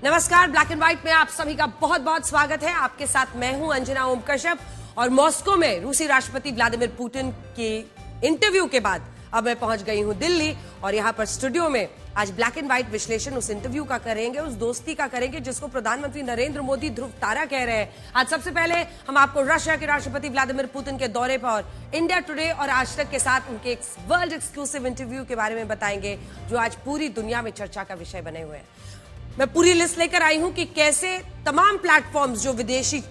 नमस्कार, black and white में आप सभी का बहुत बहुत स्वागत है। आपके साथ मैं हूं अंजना ओम कश्यप और मॉस्को में रूसी राष्ट्रपति व्लादिमीर पुतिन की इंटरव्यू के बाद अब मैं पहुंच गई हूं दिल्ली और यहां पर स्टूडियो में आज ब्लैक एंड व्हाइट विश्लेषण उस इंटरव्यू का करेंगे, उस दोस्ती का करेंगे जिसको प्रधानमंत्री नरेंद्र मोदी ध्रुव तारा कह रहे हैं। आज सबसे पहले हम आपको रशिया के राष्ट्रपति व्लादिमीर पुतिन के दौरे पर इंडिया टुडे और आज तक के साथ उनके एक वर्ल्ड एक्सक्लूसिव इंटरव्यू के बारे में बताएंगे जो आज पूरी दुनिया में चर्चा का विषय बने हुए हैं। मैं पूरी लिस्ट लेकर आई हूं कि कैसे तमाम प्लेटफॉर्म्स जो विदेशी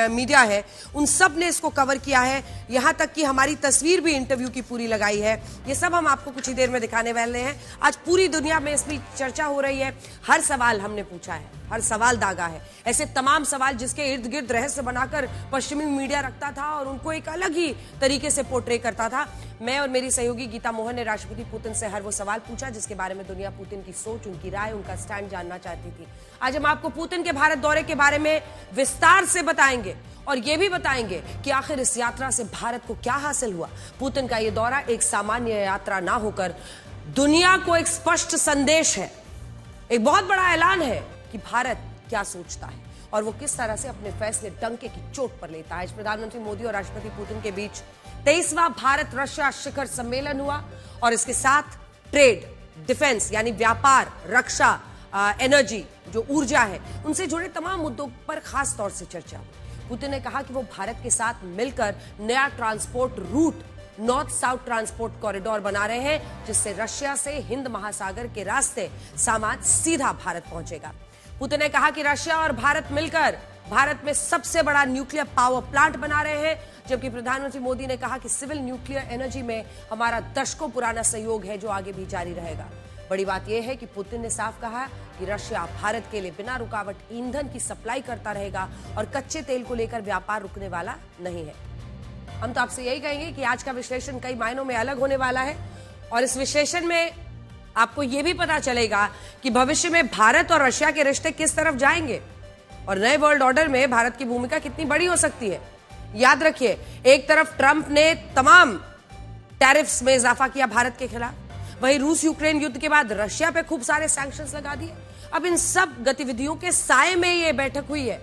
मीडिया है उन सब ने इसको कवर किया है, यहां तक कि हमारी तस्वीर भी इंटरव्यू की पूरी लगाई है। ये सब हम आपको कुछ ही देर में दिखाने वाले हैं। आज पूरी दुनिया में इसकी चर्चा हो रही है, हर सवाल हमने पूछा है, हर सवाल दागा है। ऐसे तमाम सवाल जिसके इर्द गिर्द रहस्य बनाकर पश्चिमी मीडिया रखता था और उनको एक अलग ही तरीके से पोर्ट्रे करता था। मैं और मेरी सहयोगी गीता मोहन ने राष्ट्रपति पुतिन से हर वो सवाल पूछा जिसके बारे में दुनिया पुतिन की सोच, उनकी राय, उनका स्टैंड जानना चाहती थी। आज हम आपको पुतिन के भारत दौरे के बारे में विस्तार से बताएंगे और ये भी बताएंगे कि आखिर इस यात्रा से भारत को क्या हासिल हुआ। पुतिन का ये दौरा एक सामान्य यात्रा ना होकर दुनिया को एक स्पष्ट संदेश है, एक बहुत बड़ा ऐलान है कि भारत क्या सोचता है और वो किस तरह से अपने फैसले डंके की चोट पर लेता है। आज प्रधानमंत्री मोदी और राष्ट्रपति पुतिन के बीच 23वां भारत रशिया शिखर सम्मेलन हुआ और इसके साथ ट्रेड, डिफेंस यानी व्यापार, रक्षा, एनर्जी जो ऊर्जा है, उनसे जुड़े तमाम मुद्दों पर खास तौर से चर्चा हुई। पुतिन ने कहा कि वो भारत के साथ मिलकर नया transport route, north south transport corridor बना रहे हैं जिससे रशिया से हिंद महासागर के रास्ते सामान सीधा भारत पहुंचेगा। पुतिन ने कहा कि रशिया और भारत मिलकर भारत में सबसे बड़ा न्यूक्लियर पावर प्लांट बना रहे हैं, जबकि प्रधानमंत्री मोदी ने कहा कि सिविल न्यूक्लियर एनर्जी में हमारा दशकों पुराना सहयोग है जो आगे भी जारी रहेगा। बड़ी बात यह है कि पुतिन ने साफ कहा कि रशिया भारत के लिए बिना रुकावट ईंधन की सप्लाई करता रहेगा और कच्चे तेल को लेकर व्यापार रुकने वाला नहीं है। हम तो आपसे यही कहेंगे कि आज का विश्लेषण कई मायनों में अलग होने वाला है और इस विश्लेषण में आपको यह भी पता चलेगा कि भविष्य में भारत और रशिया के रिश्ते किस तरफ जाएंगे और नए वर्ल्ड ऑर्डर में भारत की भूमिका कितनी बड़ी हो सकती है। याद रखिए, एक तरफ ट्रंप ने तमाम टैरिफ्स में इजाफा किया भारत के खिलाफ, वहीं रूस यूक्रेन युद्ध के बाद रशिया पे खूब सारे सैंक्शंस लगा दिए। अब इन सब गतिविधियों के साए में ये बैठक हुई है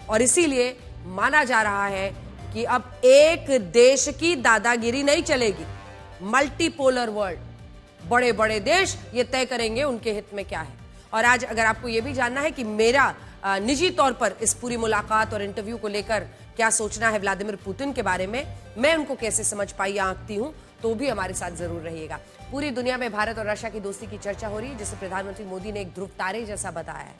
और इसीलिए माना जा रहा है कि अब एक देश की दादागिरी नहीं चलेगी। मल्टीपोलर वर्ल्ड, बड़े बड़े देश ये तय करेंगे उनके हित में क्या है। और आज अगर आपको यह भी जानना है कि मेरा निजी तौर पर इस पूरी मुलाकात और इंटरव्यू को लेकर क्या सोचना है व्लादिमीर पुतिन के बारे में, मैं उनको कैसे समझ पाई या आंकती हूं, तो भी हमारे साथ जरूर रहिएगा। पूरी दुनिया में भारत और रशिया की दोस्ती की चर्चा हो रही है जिसे प्रधानमंत्री मोदी ने एक ध्रुव तारे जैसा बताया है।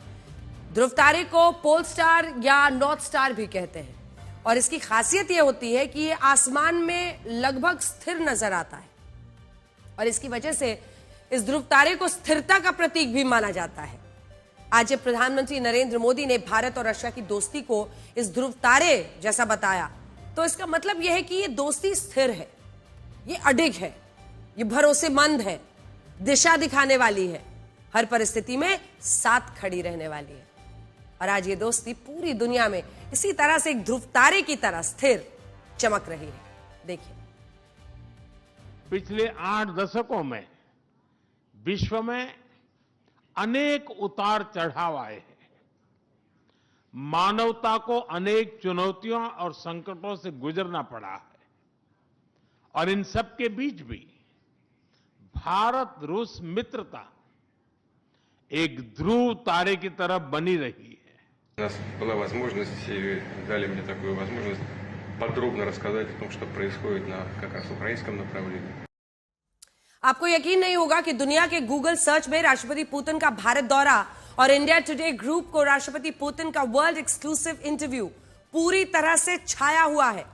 ध्रुव तारे को पोल स्टार या नॉर्थ स्टार भी कहते हैं और इसकी खासियत यह होती है कि ये आसमान में लगभग स्थिर नजर आता है और इसकी वजह से इस ध्रुव तारे को स्थिरता का प्रतीक भी माना जाता है। आज जब प्रधानमंत्री नरेंद्र मोदी ने भारत और रशिया की दोस्ती को इस ध्रुव तारे जैसा बताया तो इसका मतलब यह है कि ये दोस्ती स्थिर है, ये अडिग है, ये भरोसेमंद है, दिशा दिखाने वाली है, हर परिस्थिति में साथ खड़ी रहने वाली है। और आज ये दोस्ती पूरी दुनिया में इसी तरह से एक ध्रुव तारे की तरह स्थिर चमक रही है। देखिए, पिछले 8 दशकों में विश्व में अनेक उतार चढ़ाव आए हैं। मानवता को अनेक चुनौतियों और संकटों से गुजरना पड़ा है और इन सब के बीच भी भारत रूस मित्रता एक ध्रुव तारे की तरफ बनी रही है। У нас была возможность, и дали мне такую возможность подробно рассказать о том, что происходит на как раз украинском направлении. आपको यकीन नहीं होगा कि दुनिया के गूगल सर्च में राष्ट्रपति पुतिन का भारत दौरा और इंडिया टुडे ग्रुप को राष्ट्रपति पुतिन का वर्ल्ड एक्सक्लूसिव इंटरव्यू पूरी तरह से छाया हुआ है।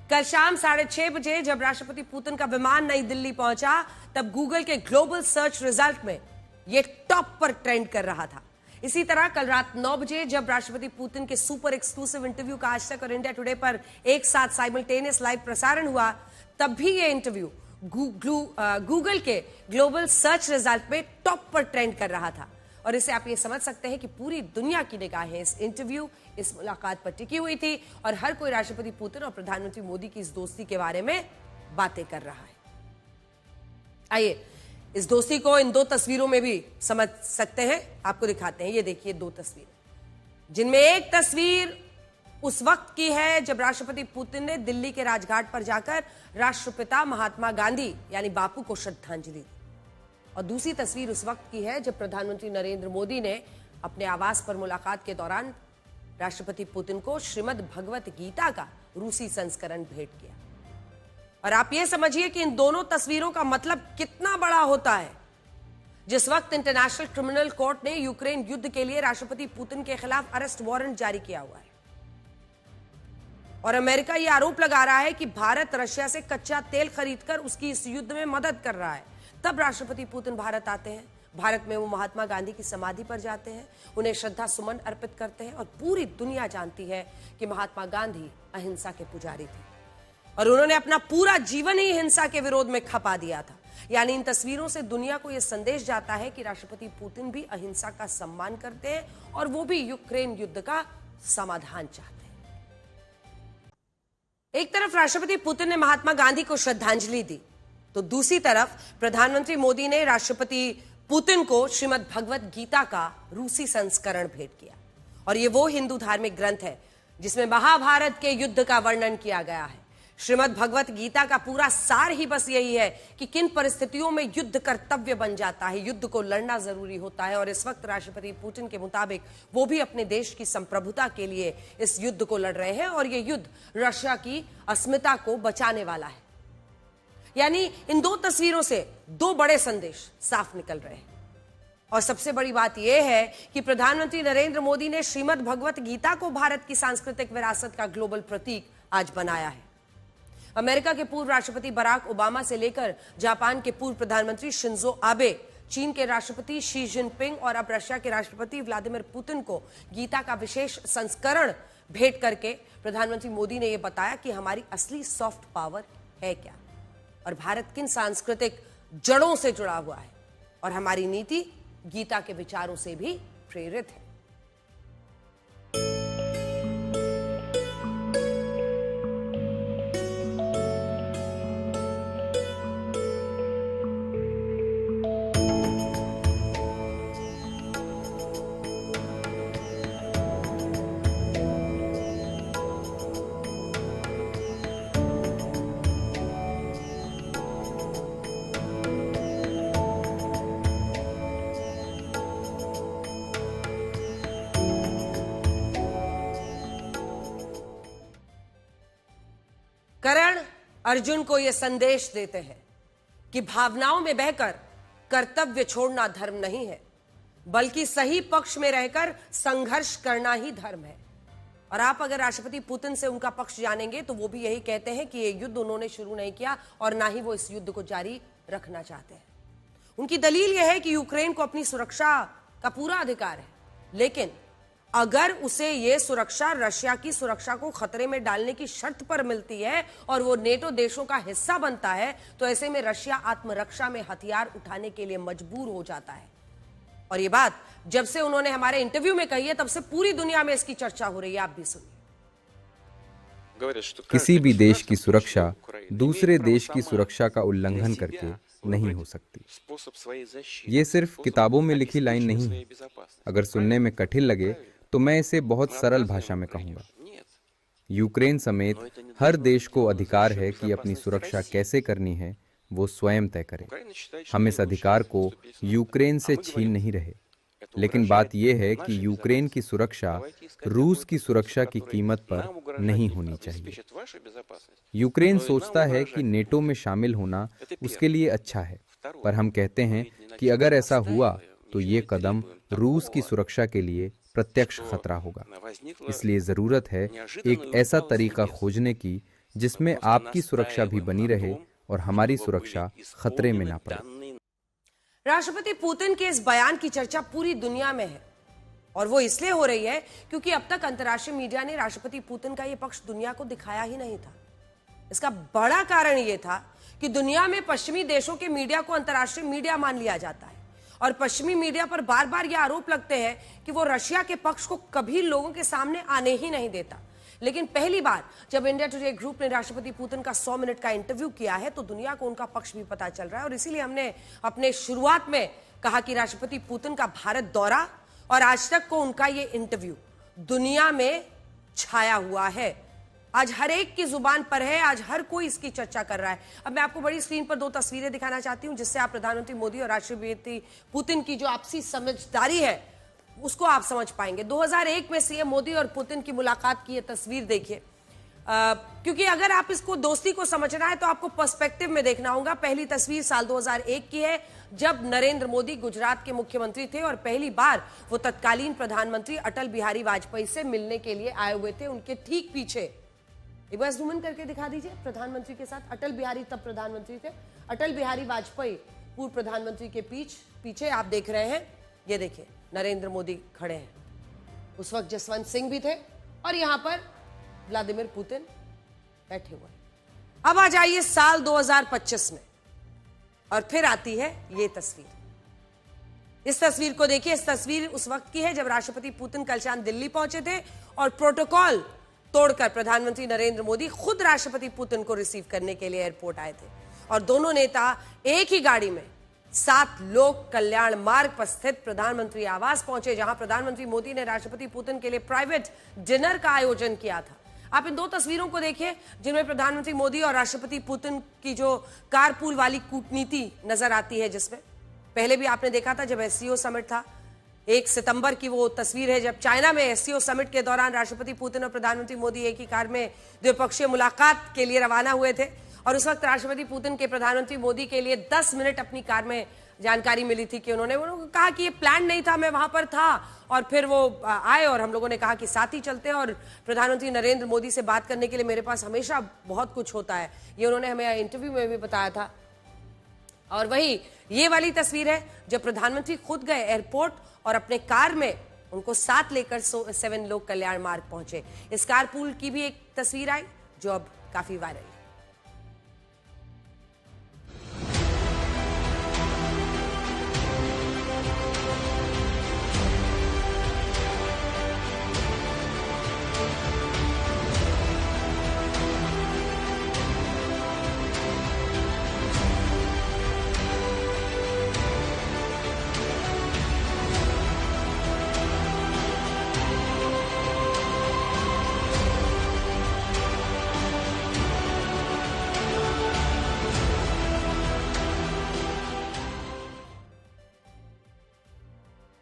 कल शाम 6:30 बजे जब राष्ट्रपति पुतिन का विमान नई दिल्ली पहुंचा तब गूगल के ग्लोबल सर्च रिजल्ट में यह टॉप पर ट्रेंड कर रहा था। इसी तरह कल रात 9 बजे जब राष्ट्रपति पुतिन के सुपर एक्सक्लूसिव इंटरव्यू का आज तक और इंडिया टुडे पर एक साथ साइमल्टेनियस लाइव प्रसारण हुआ तब भी यह इंटरव्यू गूगल के ग्लोबल सर्च रिजल्ट में टॉप पर ट्रेंड कर रहा था और इससे आप ये समझ सकते हैं कि पूरी दुनिया की निगाहें इस इंटरव्यू, इस मुलाकात पर टिकी हुई थी और हर कोई राष्ट्रपति पुतिन और प्रधानमंत्री मोदी की इस दोस्ती के बारे में बातें कर रहा है। आइए इस दोस्ती को इन दो तस्वीरों में भी समझ सकते हैं। आपको दिखाते हैं, ये देखिए दो तस्वीरें, जिनमें एक तस्वीर उस वक्त की है जब राष्ट्रपति पुतिन ने दिल्ली के राजघाट पर जाकर राष्ट्रपिता महात्मा गांधी यानी बापू को श्रद्धांजलि दी, और दूसरी तस्वीर उस वक्त की है जब प्रधानमंत्री नरेंद्र मोदी ने अपने आवास पर मुलाकात के दौरान राष्ट्रपति पुतिन को श्रीमद् भगवत गीता का रूसी संस्करण भेंट किया। और आप ये समझिए कि इन दोनों तस्वीरों का मतलब कितना बड़ा होता है। जिस वक्त इंटरनेशनल क्रिमिनल कोर्ट ने यूक्रेन युद्ध के लिए राष्ट्रपति पुतिन के खिलाफ अरेस्ट वारंट जारी किया हुआ है और अमेरिका यह आरोप लगा रहा है कि भारत रशिया से कच्चा तेल खरीदकर उसकी इस युद्ध में मदद कर रहा है, तब राष्ट्रपति पुतिन भारत आते हैं। भारत में वो महात्मा गांधी की समाधि पर जाते हैं, उन्हें श्रद्धा सुमन अर्पित करते हैं और पूरी दुनिया जानती है कि महात्मा गांधी अहिंसा के पुजारी थे और उन्होंने अपना पूरा जीवन ही हिंसा के विरोध में खपा दिया था। यानी इन तस्वीरों से दुनिया को यह संदेश जाता है कि राष्ट्रपति पुतिन भी अहिंसा का सम्मान करते हैं और वो भी यूक्रेन युद्ध का समाधान चाहते हैं। एक तरफ राष्ट्रपति पुतिन ने महात्मा गांधी को श्रद्धांजलि दी, तो दूसरी तरफ प्रधानमंत्री मोदी ने राष्ट्रपति पुतिन को श्रीमद् भगवत गीता का रूसी संस्करण भेंट किया। और ये वो हिंदू धार्मिक ग्रंथ है जिसमें महाभारत के युद्ध का वर्णन किया गया है। श्रीमद् भगवत गीता का पूरा सार ही बस यही है कि किन परिस्थितियों में युद्ध कर्तव्य बन जाता है, युद्ध को लड़ना जरूरी होता है। और इस वक्त राष्ट्रपति पुतिन के मुताबिक वो भी अपने देश की संप्रभुता के लिए इस युद्ध को लड़ रहे हैं और ये युद्ध रशिया की अस्मिता को बचाने वाला है। यानी इन दो तस्वीरों से दो बड़े संदेश साफ निकल रहे हैं। और सबसे बड़ी बात यह है कि प्रधानमंत्री नरेंद्र मोदी ने श्रीमद् भगवत गीता को भारत की सांस्कृतिक विरासत का ग्लोबल प्रतीक आज बनाया है। अमेरिका के पूर्व राष्ट्रपति बराक ओबामा से लेकर जापान के पूर्व प्रधानमंत्री शिंजो आबे, चीन के राष्ट्रपति शी जिनपिंग और अब रशिया के राष्ट्रपति व्लादिमीर पुतिन को गीता का विशेष संस्करण भेंट करके प्रधानमंत्री मोदी ने यह बताया कि हमारी असली सॉफ्ट पावर है क्या और भारत किन सांस्कृतिक जड़ों से जुड़ा हुआ है और हमारी नीति गीता के विचारों से भी प्रेरित है। कर्ण अर्जुन को यह संदेश देते हैं कि भावनाओं में बहकर कर्तव्य छोड़ना धर्म नहीं है, बल्कि सही पक्ष में रहकर संघर्ष करना ही धर्म है। और आप अगर राष्ट्रपति पुतिन से उनका पक्ष जानेंगे तो वो भी यही कहते हैं कि ये युद्ध उन्होंने शुरू नहीं किया और ना ही वो इस युद्ध को जारी रखना चाहते हैं। उनकी दलील यह है कि यूक्रेन को अपनी सुरक्षा का पूरा अधिकार है, लेकिन अगर उसे ये सुरक्षा रशिया की सुरक्षा को खतरे में डालने की शर्त पर मिलती है और वो नेटो देशों का हिस्सा बनता है, तो ऐसे में रशिया आत्मरक्षा में हथियार उठाने के लिए मजबूर हो जाता है। और ये बात जब से उन्होंने हमारे इंटरव्यू में कही है, तब से पूरी दुनिया में इसकी चर्चा हो रही है। आप भी सुनिए। किसी भी देश की सुरक्षा दूसरे देश की सुरक्षा का उल्लंघन करके नहीं हो सकती। ये सिर्फ किताबों में लिखी लाइन नहीं है। अगर सुनने में कठिन लगे तो मैं इसे बहुत सरल भाषा में कहूंगा। यूक्रेन समेत हर देश को अधिकार है कि अपनी सुरक्षा कैसे करनी है वो स्वयं तय करे। हम इस अधिकार को यूक्रेन से छीन नहीं रहे, लेकिन बात यह है कि यूक्रेन की सुरक्षा रूस की सुरक्षा की कीमत पर नहीं होनी चाहिए। यूक्रेन सोचता है कि नेटो में शामिल होना उसके लिए अच्छा है, पर हम कहते हैं कि अगर ऐसा हुआ तो ये कदम रूस की सुरक्षा के लिए प्रत्यक्ष खतरा होगा। इसलिए जरूरत है एक ऐसा तरीका खोजने की जिसमें आपकी सुरक्षा भी बनी रहे और हमारी सुरक्षा खतरे में ना पड़े। राष्ट्रपति पुतिन के इस बयान की चर्चा पूरी दुनिया में है और वो इसलिए हो रही है क्योंकि अब तक अंतर्राष्ट्रीय मीडिया ने राष्ट्रपति पुतिन का ये पक्ष दुनिया को दिखाया ही नहीं था। इसका बड़ा कारण ये था कि दुनिया में पश्चिमी देशों के मीडिया को अंतर्राष्ट्रीय मीडिया मान लिया जाता है और पश्चिमी मीडिया पर बार बार ये आरोप लगते हैं कि वो रशिया के पक्ष को कभी लोगों के सामने आने ही नहीं देता। लेकिन पहली बार जब इंडिया टुडे ग्रुप ने राष्ट्रपति पुतिन का 100 मिनट का इंटरव्यू किया है तो दुनिया को उनका पक्ष भी पता चल रहा है। और इसीलिए हमने अपने शुरुआत में कहा कि राष्ट्रपति पुतिन का भारत दौरा और आज तक को उनका ये इंटरव्यू दुनिया में छाया हुआ है। आज हर एक की जुबान पर है, आज हर कोई इसकी चर्चा कर रहा है। अब मैं आपको बड़ी स्क्रीन पर 2 तस्वीरें दिखाना चाहती हूं जिससे आप प्रधानमंत्री मोदी और राष्ट्रपति पुतिन की जो आपसी समझदारी है उसको आप समझ पाएंगे। 2001 में सीएम मोदी और पुतिन की मुलाकात की ये तस्वीर देखिए, क्योंकि अगर आप इसको दोस्ती को समझना है तो आपको पर्सपेक्टिव में देखना होगा। पहली तस्वीर साल 2001 की है जब नरेंद्र मोदी गुजरात के मुख्यमंत्री थे और पहली बार वो तत्कालीन प्रधानमंत्री अटल बिहारी वाजपेयी से मिलने के लिए आए हुए थे। उनके ठीक पीछे एक बार जूम इन करके दिखा दीजिए, प्रधानमंत्री के साथ अटल बिहारी तब प्रधानमंत्री थे, अटल बिहारी वाजपेयी पूर्व प्रधानमंत्री के पीछे आप देख रहे हैं, ये देखिए नरेंद्र मोदी खड़े हैं। उस वक्त जसवंत सिंह भी थे और यहां पर व्लादिमीर पुतिन बैठे हुए। अब आ जाइए साल 2025 में और फिर आती है ये तस्वीर। इस तस्वीर को देखिए, इस तस्वीर उस वक्त की है जब राष्ट्रपति पुतिन कल शाम दिल्ली पहुंचे थे और प्रोटोकॉल तोड़कर प्रधानमंत्री नरेंद्र मोदी खुद राष्ट्रपति पुतिन को रिसीव करने के लिए एयरपोर्ट आए थे और दोनों नेता एक ही गाड़ी में 7 लोक कल्याण मार्ग पर स्थित प्रधानमंत्री आवास पहुंचे, जहां प्रधानमंत्री मोदी ने राष्ट्रपति पुतिन के लिए प्राइवेट डिनर का आयोजन किया था। आप इन 2 तस्वीरों को देखिए जिनमें प्रधानमंत्री मोदी और राष्ट्रपति पुतिन की जो कारपूल वाली कूटनीति नजर आती है, जिसमें पहले भी आपने देखा था जब एससीओ समिट था। 1 सितंबर की वो तस्वीर है जब चाइना में एससीओ समिट के दौरान राष्ट्रपति पुतिन और प्रधानमंत्री मोदी एक ही कार में द्विपक्षीय मुलाकात के लिए रवाना हुए थे और उस वक्त राष्ट्रपति पुतिन के प्रधानमंत्री मोदी के लिए 10 मिनट अपनी कार में जानकारी मिली थी कि उन्होंने कहा कि ये प्लान नहीं था, मैं वहां पर था और फिर वो आए और हम लोगों ने कहा कि साथ ही चलते हैं और प्रधानमंत्री नरेंद्र मोदी से बात करने के लिए मेरे पास हमेशा बहुत कुछ होता है, ये उन्होंने हमें इंटरव्यू में भी बताया था। और वही ये वाली तस्वीर है जब प्रधानमंत्री खुद गए एयरपोर्ट और अपने कार में उनको साथ लेकर 7 लोक कल्याण मार्ग पहुंचे। इस कारपूल की भी एक तस्वीर आई जो अब काफी वायरल है।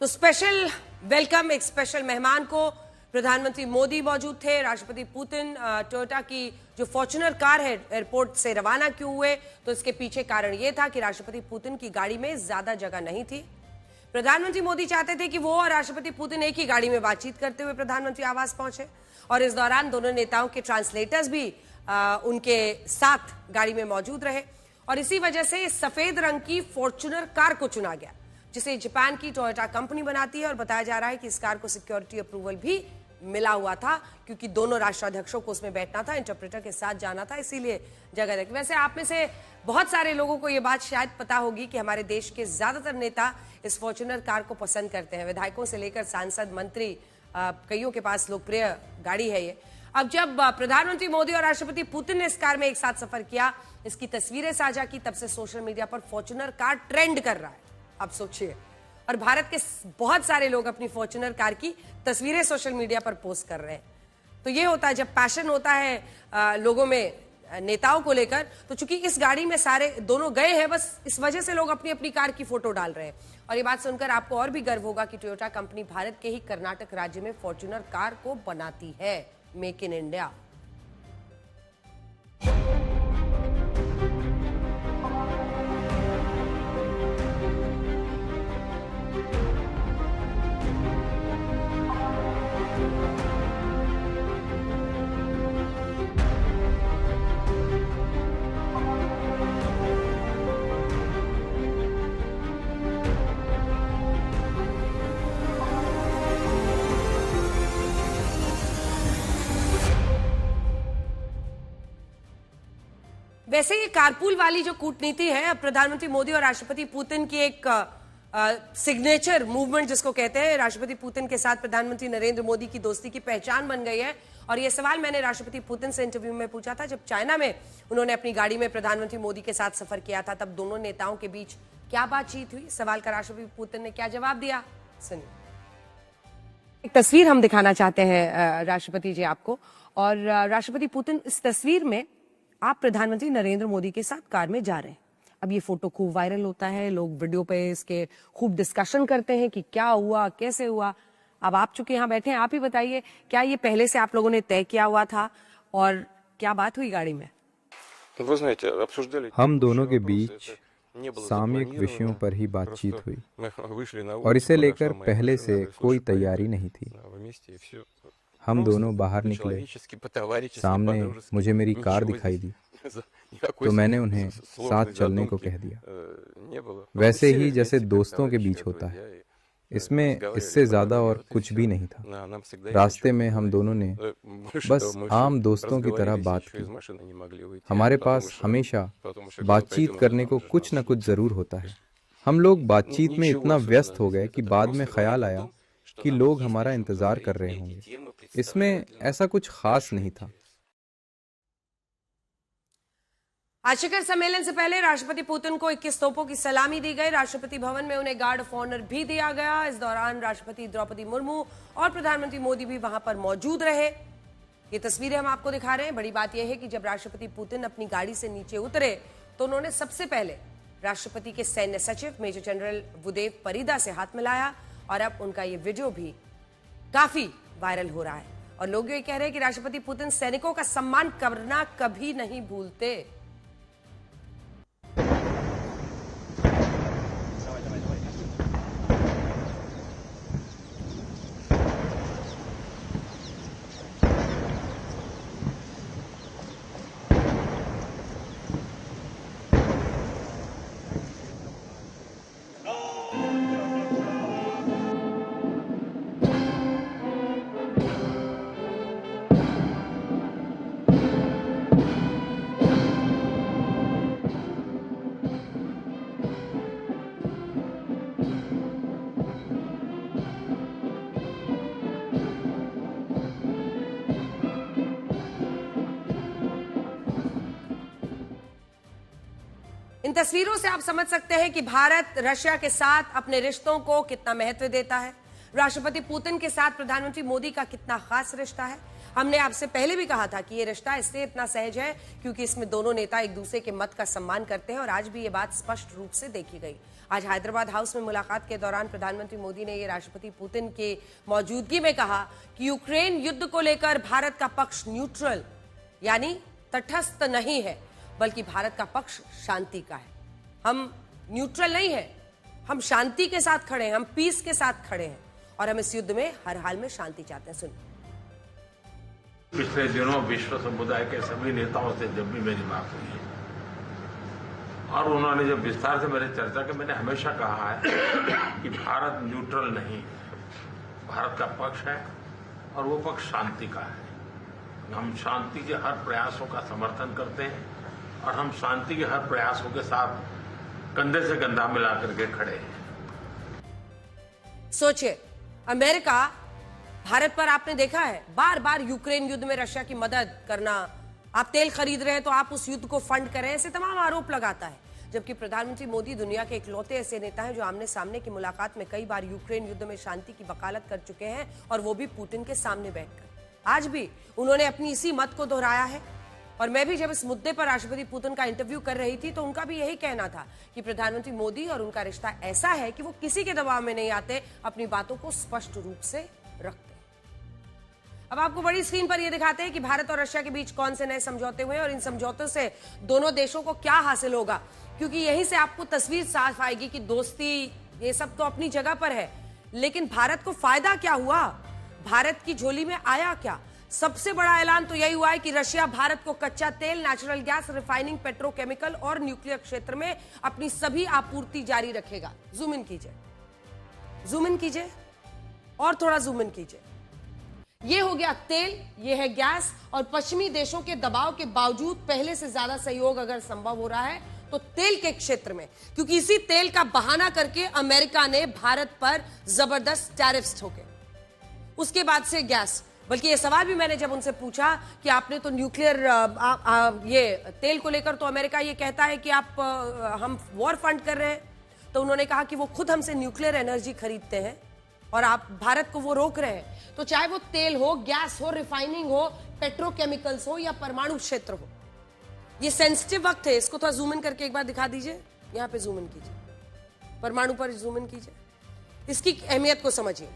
तो स्पेशल वेलकम, एक स्पेशल मेहमान को प्रधानमंत्री मोदी मौजूद थे। राष्ट्रपति पुतिन टोयोटा की जो फॉर्च्यूनर कार है एयरपोर्ट से रवाना क्यों हुए, तो इसके पीछे कारण यह था कि राष्ट्रपति पुतिन की गाड़ी में ज्यादा जगह नहीं थी। प्रधानमंत्री मोदी चाहते थे कि वो और राष्ट्रपति पुतिन एक ही गाड़ी में बातचीत करते हुए प्रधानमंत्री आवास पहुंचे और इस दौरान दोनों नेताओं के ट्रांसलेटर्स भी उनके साथ गाड़ी में मौजूद रहे और इसी वजह से इस सफेद रंग की फॉर्च्यूनर कार को चुना गया, जिसे जापान की टोयोटा कंपनी बनाती है और बताया जा रहा है कि इस कार को सिक्योरिटी अप्रूवल भी मिला हुआ था क्योंकि दोनों राष्ट्राध्यक्षों को उसमें बैठना था, इंटरप्रेटर के साथ जाना था, इसीलिए जगह रखी। वैसे आप में से बहुत सारे लोगों को यह बात शायद पता होगी कि हमारे देश के ज्यादातर नेता इस फॉर्च्यूनर कार को पसंद करते हैं। विधायकों से लेकर सांसद, मंत्री, कईयों के पास लोकप्रिय गाड़ी है ये। अब जब प्रधानमंत्री मोदी और राष्ट्रपति पुतिन ने इस कार में एक साथ सफर किया, इसकी तस्वीरें साझा की, तब से सोशल मीडिया पर फॉर्च्यूनर कार ट्रेंड कर रहा है। आप सोचिए, और भारत के बहुत सारे लोग अपनी फॉर्च्यूनर कार की तस्वीरें सोशल मीडिया पर पोस्ट कर रहे हैं। तो ये होता है जब पैशन होता है लोगों में, नेताओं को लेकर। तो चूंकि इस गाड़ी में सारे दोनों गए हैं, बस इस वजह से लोग अपनी अपनी कार की फोटो डाल रहे हैं। और ये बात सुनकर आपको और भी गर्व होगा कि टोयोटा कंपनी भारत के ही कर्नाटक राज्य में फॉर्च्यूनर कार को बनाती है। Make in India. वैसे ये कारपूल वाली जो कूटनीति है, अब प्रधानमंत्री मोदी और राष्ट्रपति पुतिन की एक सिग्नेचर मूवमेंट जिसको कहते हैं, राष्ट्रपति पुतिन के साथ प्रधानमंत्री नरेंद्र मोदी की दोस्ती की पहचान बन गई है। और ये सवाल मैंने राष्ट्रपति पुतिन से इंटरव्यू में पूछा था जब चाइना में उन्होंने अपनी गाड़ी में प्रधानमंत्री मोदी के साथ सफर किया था, तब दोनों नेताओं के बीच क्या बातचीत हुई, सवाल का राष्ट्रपति पुतिन ने क्या जवाब दिया, सुनिए। एक तस्वीर हम दिखाना चाहते हैं राष्ट्रपति जी आपको, और राष्ट्रपति पुतिन, इस तस्वीर में आप प्रधानमंत्री नरेंद्र मोदी के साथ कार में जा रहे हैं। अब ये फोटो खूब वायरल होता है, लोग वीडियो पे इसके खूब डिस्कशन करते हैं कि क्या हुआ, कैसे हुआ। अब आप चूंकि यहाँ बैठे हैं, आप ही बताइए, क्या ये पहले से आप लोगों ने तय किया हुआ था और क्या बात हुई गाड़ी में? हम दोनों के बीच सामयिक विषयों पर ही बातचीत हुई और इसे लेकर पहले से कोई तैयारी नहीं थी। हम दोनों बाहर निकले, सामने मुझे मेरी कार दिखाई दी तो मैंने उन्हें साथ चलने को कह दिया, वैसे ही जैसे दोस्तों के बीच होता है। इसमें इससे ज्यादा और कुछ भी नहीं था। रास्ते में हम दोनों ने बस आम दोस्तों की तरह बात की। हमारे पास हमेशा बातचीत करने को कुछ न कुछ जरूर होता है। हम लोग बातचीत में इतना व्यस्त हो गए कि बाद में ख्याल आया कि लोग हमारा इंतजार कर रहे होंगे। इसमें ऐसा कुछ खास नहीं था। आज शिखर सम्मेलन से पहले राष्ट्रपति पुतिन को 21 तोपों की सलामी दी गई। राष्ट्रपति भवन में उन्हें गार्ड ऑफ ऑनर भी दिया गया। इस दौरान राष्ट्रपति द्रौपदी मुर्मू और प्रधानमंत्री मोदी भी वहां पर मौजूद रहे। ये तस्वीरें हम आपको दिखा रहे हैं। बड़ी बात यह है कि जब राष्ट्रपति पुतिन अपनी गाड़ी से नीचे उतरे तो उन्होंने सबसे पहले राष्ट्रपति के सैन्य सचिव मेजर जनरल वुदेव परिदा से हाथ मिलाया और अब उनका ये वीडियो भी काफी वायरल हो रहा है और लोग ये कह रहे हैं कि राष्ट्रपति पुतिन सैनिकों का सम्मान करना कभी नहीं भूलते। इन तस्वीरों से आप समझ सकते हैं कि भारत रशिया के साथ अपने रिश्तों को कितना महत्व देता है। राष्ट्रपति पुतिन के साथ प्रधानमंत्री मोदी का कितना खास रिश्ता है। हमने आपसे पहले भी कहा था कि ये रिश्ता इससे इतना सहज है क्योंकि इसमें दोनों नेता एक दूसरे के मत का सम्मान करते हैं और आज भी ये बात स्पष्ट रूप से देखी गई। आज हैदराबाद हाउस में मुलाकात के दौरान प्रधानमंत्री मोदी ने ये राष्ट्रपति पुतिन की मौजूदगी में कहा कि यूक्रेन युद्ध को लेकर भारत का पक्ष न्यूट्रल यानी तटस्थ नहीं है, बल्कि भारत का पक्ष शांति का है। हम न्यूट्रल नहीं है, हम शांति के साथ खड़े हैं, हम पीस के साथ खड़े हैं और हम इस युद्ध में हर हाल में शांति चाहते हैं। सुनिए। पिछले दिनों विश्व समुदाय के सभी नेताओं से जब भी मेरी बात हुई है और उन्होंने जब विस्तार से मेरे चर्चा की, मैंने हमेशा कहा है कि भारत न्यूट्रल नहीं, भारत का पक्ष है और वो पक्ष शांति का है। हम शांति के हर प्रयासों का समर्थन करते हैं और हम शांति के हर प्रयासों के साथ कंधे से कंधा मिला करके खड़े हैं। सोचिए, अमेरिका भारत पर आपने देखा है बार बार यूक्रेन युद्ध में रशिया की मदद करना, आप तेल खरीद रहे हैं तो आप उस युद्ध को फंड करें, ऐसे तमाम आरोप लगाता है। जबकि प्रधानमंत्री मोदी दुनिया के इकलौते ऐसे नेता हैं जो आमने सामने की मुलाकात में कई बार यूक्रेन युद्ध में शांति की वकालत कर चुके हैं और वो भी पुतिन के सामने बैठकर। आज भी उन्होंने अपनी इसी मत को दोहराया है और मैं भी जब इस मुद्दे पर राष्ट्रपति पुतिन का इंटरव्यू कर रही थी तो उनका भी यही कहना था कि प्रधानमंत्री मोदी और उनका रिश्ता ऐसा है कि वो किसी के दबाव में नहीं आते, अपनी बातों को स्पष्ट रूप से रखते। अब आपको बड़ी स्क्रीन पर यह दिखाते हैं कि भारत और रशिया के बीच कौन से नए समझौते हुए और इन समझौतों से दोनों देशों को क्या हासिल होगा, क्योंकि यहीं से आपको तस्वीर साफ आएगी कि दोस्ती ये सब तो अपनी जगह पर है, लेकिन भारत को फायदा क्या हुआ, भारत की झोली में आया क्या। सबसे बड़ा ऐलान तो यही हुआ है कि रशिया भारत को कच्चा तेल, नेचुरल गैस, रिफाइनिंग, पेट्रोकेमिकल और न्यूक्लियर क्षेत्र में अपनी सभी आपूर्ति जारी रखेगा। जूम इन कीजिए, जूम इन कीजिए और थोड़ा जूम इन कीजिए। ये हो गया तेल, ये है गैस और पश्चिमी देशों के दबाव के बावजूद पहले से ज्यादा सहयोग अगर संभव हो रहा है तो तेल के क्षेत्र में, क्योंकि इसी तेल का बहाना करके अमेरिका ने भारत पर जबरदस्त टैरिफ्स ठोके। उसके बाद से गैस, बल्कि ये सवाल भी मैंने जब उनसे पूछा कि आपने तो न्यूक्लियर ये तेल को लेकर तो अमेरिका ये कहता है कि आप हम वॉर फंड कर रहे हैं, तो उन्होंने कहा कि वो खुद हमसे न्यूक्लियर एनर्जी खरीदते हैं और आप भारत को वो रोक रहे हैं। तो चाहे वो तेल हो, गैस हो, रिफाइनिंग हो, पेट्रोकेमिकल्स हो या परमाणु क्षेत्र हो, ये सेंसिटिव वक्त है। इसको थोड़ा जूम इन करके एक बार दिखा दीजिए, यहां पे जूम इन कीजिए, परमाणु पर जूम इन कीजिए। इसकी अहमियत को समझिए।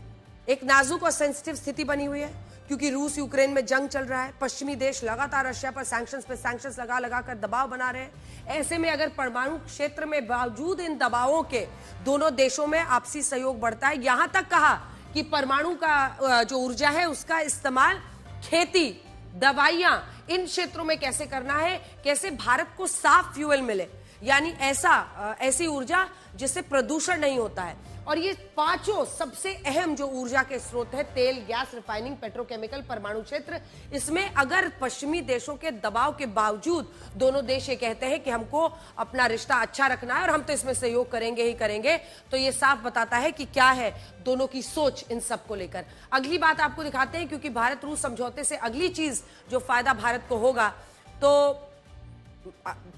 एक नाजुक और सेंसिटिव स्थिति बनी हुई है क्योंकि रूस यूक्रेन में जंग चल रहा है। पश्चिमी देश लगातार रशिया पर सैंक्शंस लगा लगा कर दबाव बना रहे हैं। ऐसे में अगर परमाणु क्षेत्र में बावजूद इन दबावों के दोनों देशों में आपसी सहयोग बढ़ता है, यहां तक कहा कि परमाणु का जो ऊर्जा है उसका इस्तेमाल खेती, दवाइयां, इन क्षेत्रों में कैसे करना है, कैसे भारत को साफ फ्यूल मिले, यानी ऐसी ऊर्जा जिससे प्रदूषण नहीं होता है। और ये पांचों सबसे अहम जो ऊर्जा के स्रोत है, तेल, गैस, रिफाइनिंग, पेट्रोकेमिकल, परमाणु क्षेत्र, इसमें अगर पश्चिमी देशों के दबाव के बावजूद दोनों देश ये कहते हैं कि हमको अपना रिश्ता अच्छा रखना है और हम तो इसमें सहयोग करेंगे ही करेंगे, तो ये साफ बताता है कि क्या है दोनों की सोच इन सब को लेकर। अगली बात आपको दिखाते हैं, क्योंकि भारत रूस समझौते से अगली चीज जो फायदा भारत को होगा, तो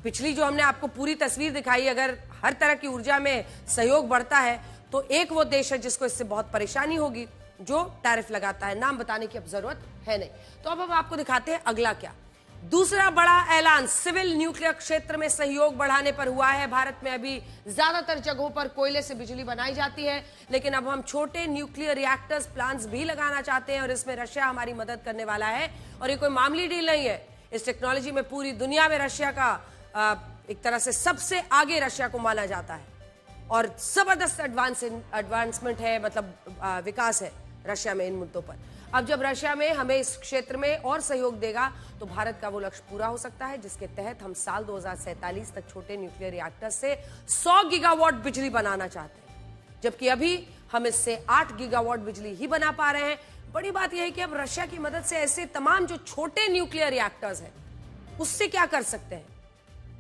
पिछली जो हमने आपको पूरी तस्वीर दिखाई, अगर हर तरह की ऊर्जा में सहयोग बढ़ता है तो एक वो देश है जिसको इससे बहुत परेशानी होगी, जो टैरिफ लगाता है। नाम बताने की अब जरूरत है नहीं। तो अब हम आपको दिखाते हैं अगला क्या। दूसरा बड़ा ऐलान सिविल न्यूक्लियर क्षेत्र में सहयोग बढ़ाने पर हुआ है। भारत में अभी ज्यादातर जगहों पर कोयले से बिजली बनाई जाती है, लेकिन अब हम छोटे न्यूक्लियर रिएक्टर्स प्लांट्स भी लगाना चाहते हैं और इसमें रशिया हमारी मदद करने वाला है। और ये कोई मामूली डील नहीं है। इस टेक्नोलॉजी में पूरी दुनिया में रशिया का एक तरह से सबसे आगे रशिया को माना जाता है और जबरदस्त एडवांसमेंट है, मतलब विकास है रशिया में इन मुद्दों पर। अब जब रशिया में हमें इस क्षेत्र में और सहयोग देगा तो भारत का वो लक्ष्य पूरा हो सकता है जिसके तहत हम साल 2047 तक छोटे न्यूक्लियर रिएक्टर से 100 गीगावाट बिजली बनाना चाहते हैं, जबकि अभी हम इससे 8 गीगावाट बिजली ही बना पा रहे हैं। बड़ी बात यह है कि अब रशिया की मदद से ऐसे तमाम जो छोटे न्यूक्लियर रिएक्टर्स हैं उससे क्या कर सकते हैं,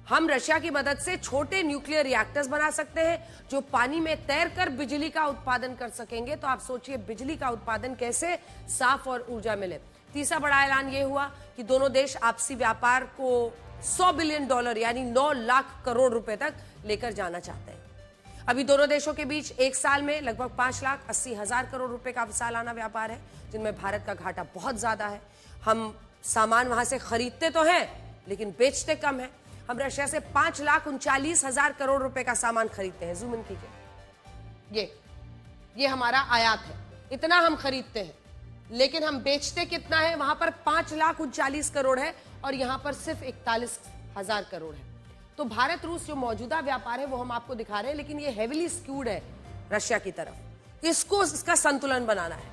हम रशिया की मदद से छोटे न्यूक्लियर रिएक्टर्स बना सकते हैं जो पानी में तैरकर बिजली का उत्पादन कर सकेंगे। तो आप सोचिए बिजली का उत्पादन कैसे साफ और ऊर्जा मिले। तीसरा बड़ा ऐलान यह हुआ कि दोनों देश आपसी व्यापार को $100 बिलियन यानी 9 लाख करोड़ रुपए तक लेकर जाना चाहते हैं। अभी दोनों देशों के बीच एक साल में लगभग 5,80,000 करोड़ रुपए का सालाना व्यापार है, जिनमें भारत का घाटा बहुत ज्यादा है। हम सामान वहां से खरीदते तो हैं लेकिन बेचते कम है। हम रशिया से 5,39,000 करोड़ रुपए का सामान खरीदते हैं। जूम इन कीजिए, ये हमारा आयात है, इतना हम खरीदते हैं, लेकिन हम बेचते कितना है, वहां पर 5,39 करोड़ है और यहां पर सिर्फ 41,000 करोड़ है। तो भारत रूस जो मौजूदा व्यापार है वो हम आपको दिखा रहे हैं, लेकिन ये हेविली स्क्यूड है रशिया की तरफ। इसको इसका संतुलन बनाना है।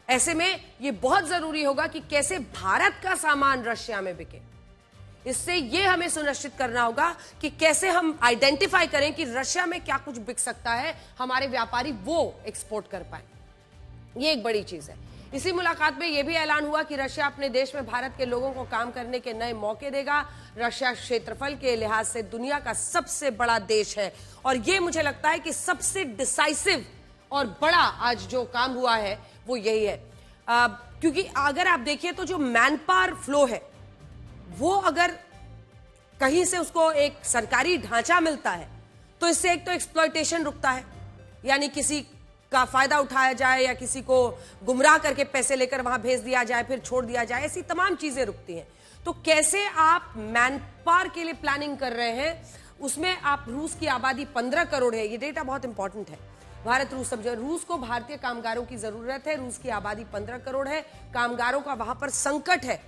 ऐसे में ये बहुत जरूरी होगा कि कैसे भारत का सामान रशिया में बिके। इससे ये हमें सुनिश्चित करना होगा कि कैसे हम आइडेंटिफाई करें कि रशिया में क्या कुछ बिक सकता है, हमारे व्यापारी वो एक्सपोर्ट कर पाए। ये एक बड़ी चीज है। इसी मुलाकात में यह भी ऐलान हुआ कि रशिया अपने देश में भारत के लोगों को काम करने के नए मौके देगा। रशिया क्षेत्रफल के लिहाज से दुनिया का सबसे बड़ा देश है और यह मुझे लगता है कि सबसे डिसाइसिव और बड़ा आज जो काम हुआ है वो यही है। क्योंकि अगर आप देखिए तो जो मैन पावर फ्लो है वो अगर कहीं से उसको एक सरकारी ढांचा मिलता है तो इससे एक तो एक्सप्लॉयटेशन रुकता है, यानी किसी का फायदा उठाया जाए या किसी को गुमराह करके पैसे लेकर वहां भेज दिया जाए फिर छोड़ दिया जाए, ऐसी तमाम चीजें रुकती हैं। तो कैसे आप मैन पावर के लिए प्लानिंग कर रहे हैं, उसमें आप रूस की आबादी 15 करोड़ है, ये डेटा बहुत इंपॉर्टेंट है। भारत रूस समझो, रूस को भारतीय कामगारों की जरूरत है। रूस की आबादी 15 करोड़ है, कामगारों का वहां पर संकट है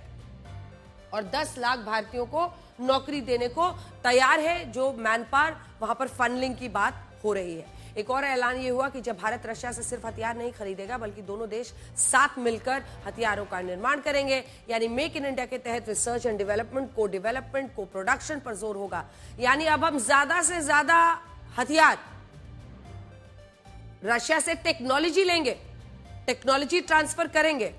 और 10 लाख भारतीयों को नौकरी देने को तैयार है। जो मैन पावर वहां पर फंडलिंग की बात हो रही है। एक और ऐलान ये हुआ कि जब भारत रशिया से सिर्फ हथियार नहीं खरीदेगा बल्कि दोनों देश साथ मिलकर हथियारों का निर्माण करेंगे, यानी मेक इन इंडिया के तहत रिसर्च एंड डेवलपमेंट, को डेवलपमेंट, को प्रोडक्शन पर जोर होगा। यानी अब हम ज्यादा से ज्यादा हथियार रशिया से टेक्नोलॉजी लेंगे, टेक्नोलॉजी ट्रांसफर करेंगे,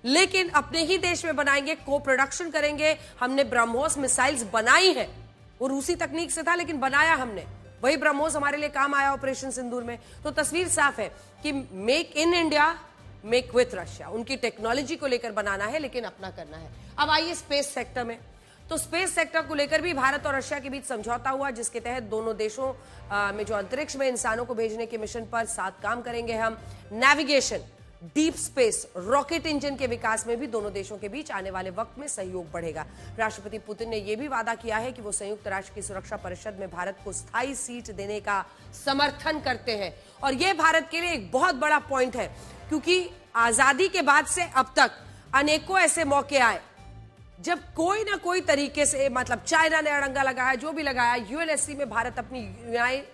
लेकिन अपने ही देश में बनाएंगे, को प्रोडक्शन करेंगे। हमने ब्रह्मोस मिसाइल्स बनाई है वो रूसी तकनीक से था, लेकिन बनाया हमने। वही ब्रह्मोस हमारे लिए काम आया ऑपरेशन सिंदूर में। तो तस्वीर साफ है कि make in India, make with Russia. उनकी टेक्नोलॉजी को लेकर बनाना है, लेकिन अपना करना है। अब आइए स्पेस सेक्टर में। तो स्पेस सेक्टर को लेकर भी भारत और रशिया के बीच समझौता हुआ, जिसके तहत दोनों देशों में जो अंतरिक्ष में इंसानों को भेजने के मिशन पर साथ काम करेंगे हम। Navigation, deep space, rocket engine के विकास में भी दोनों देशों के बीच आने वाले वक्त में सहयोग बढ़ेगा। राष्ट्रपति पुतिन ने यह भी वादा किया है कि वो संयुक्त राष्ट्र की सुरक्षा परिषद में भारत को स्थायी सीट देने का समर्थन करते हैं। और यह भारत के लिए एक बहुत बड़ा पॉइंट है, क्योंकि आजादी के बाद से अब तक अनेकों ऐसे मौके आए जब कोई ना कोई तरीके से, मतलब चाइना ने अड़ंगा लगाया, जो भी लगाया, यूएनएससी में भारत अपनी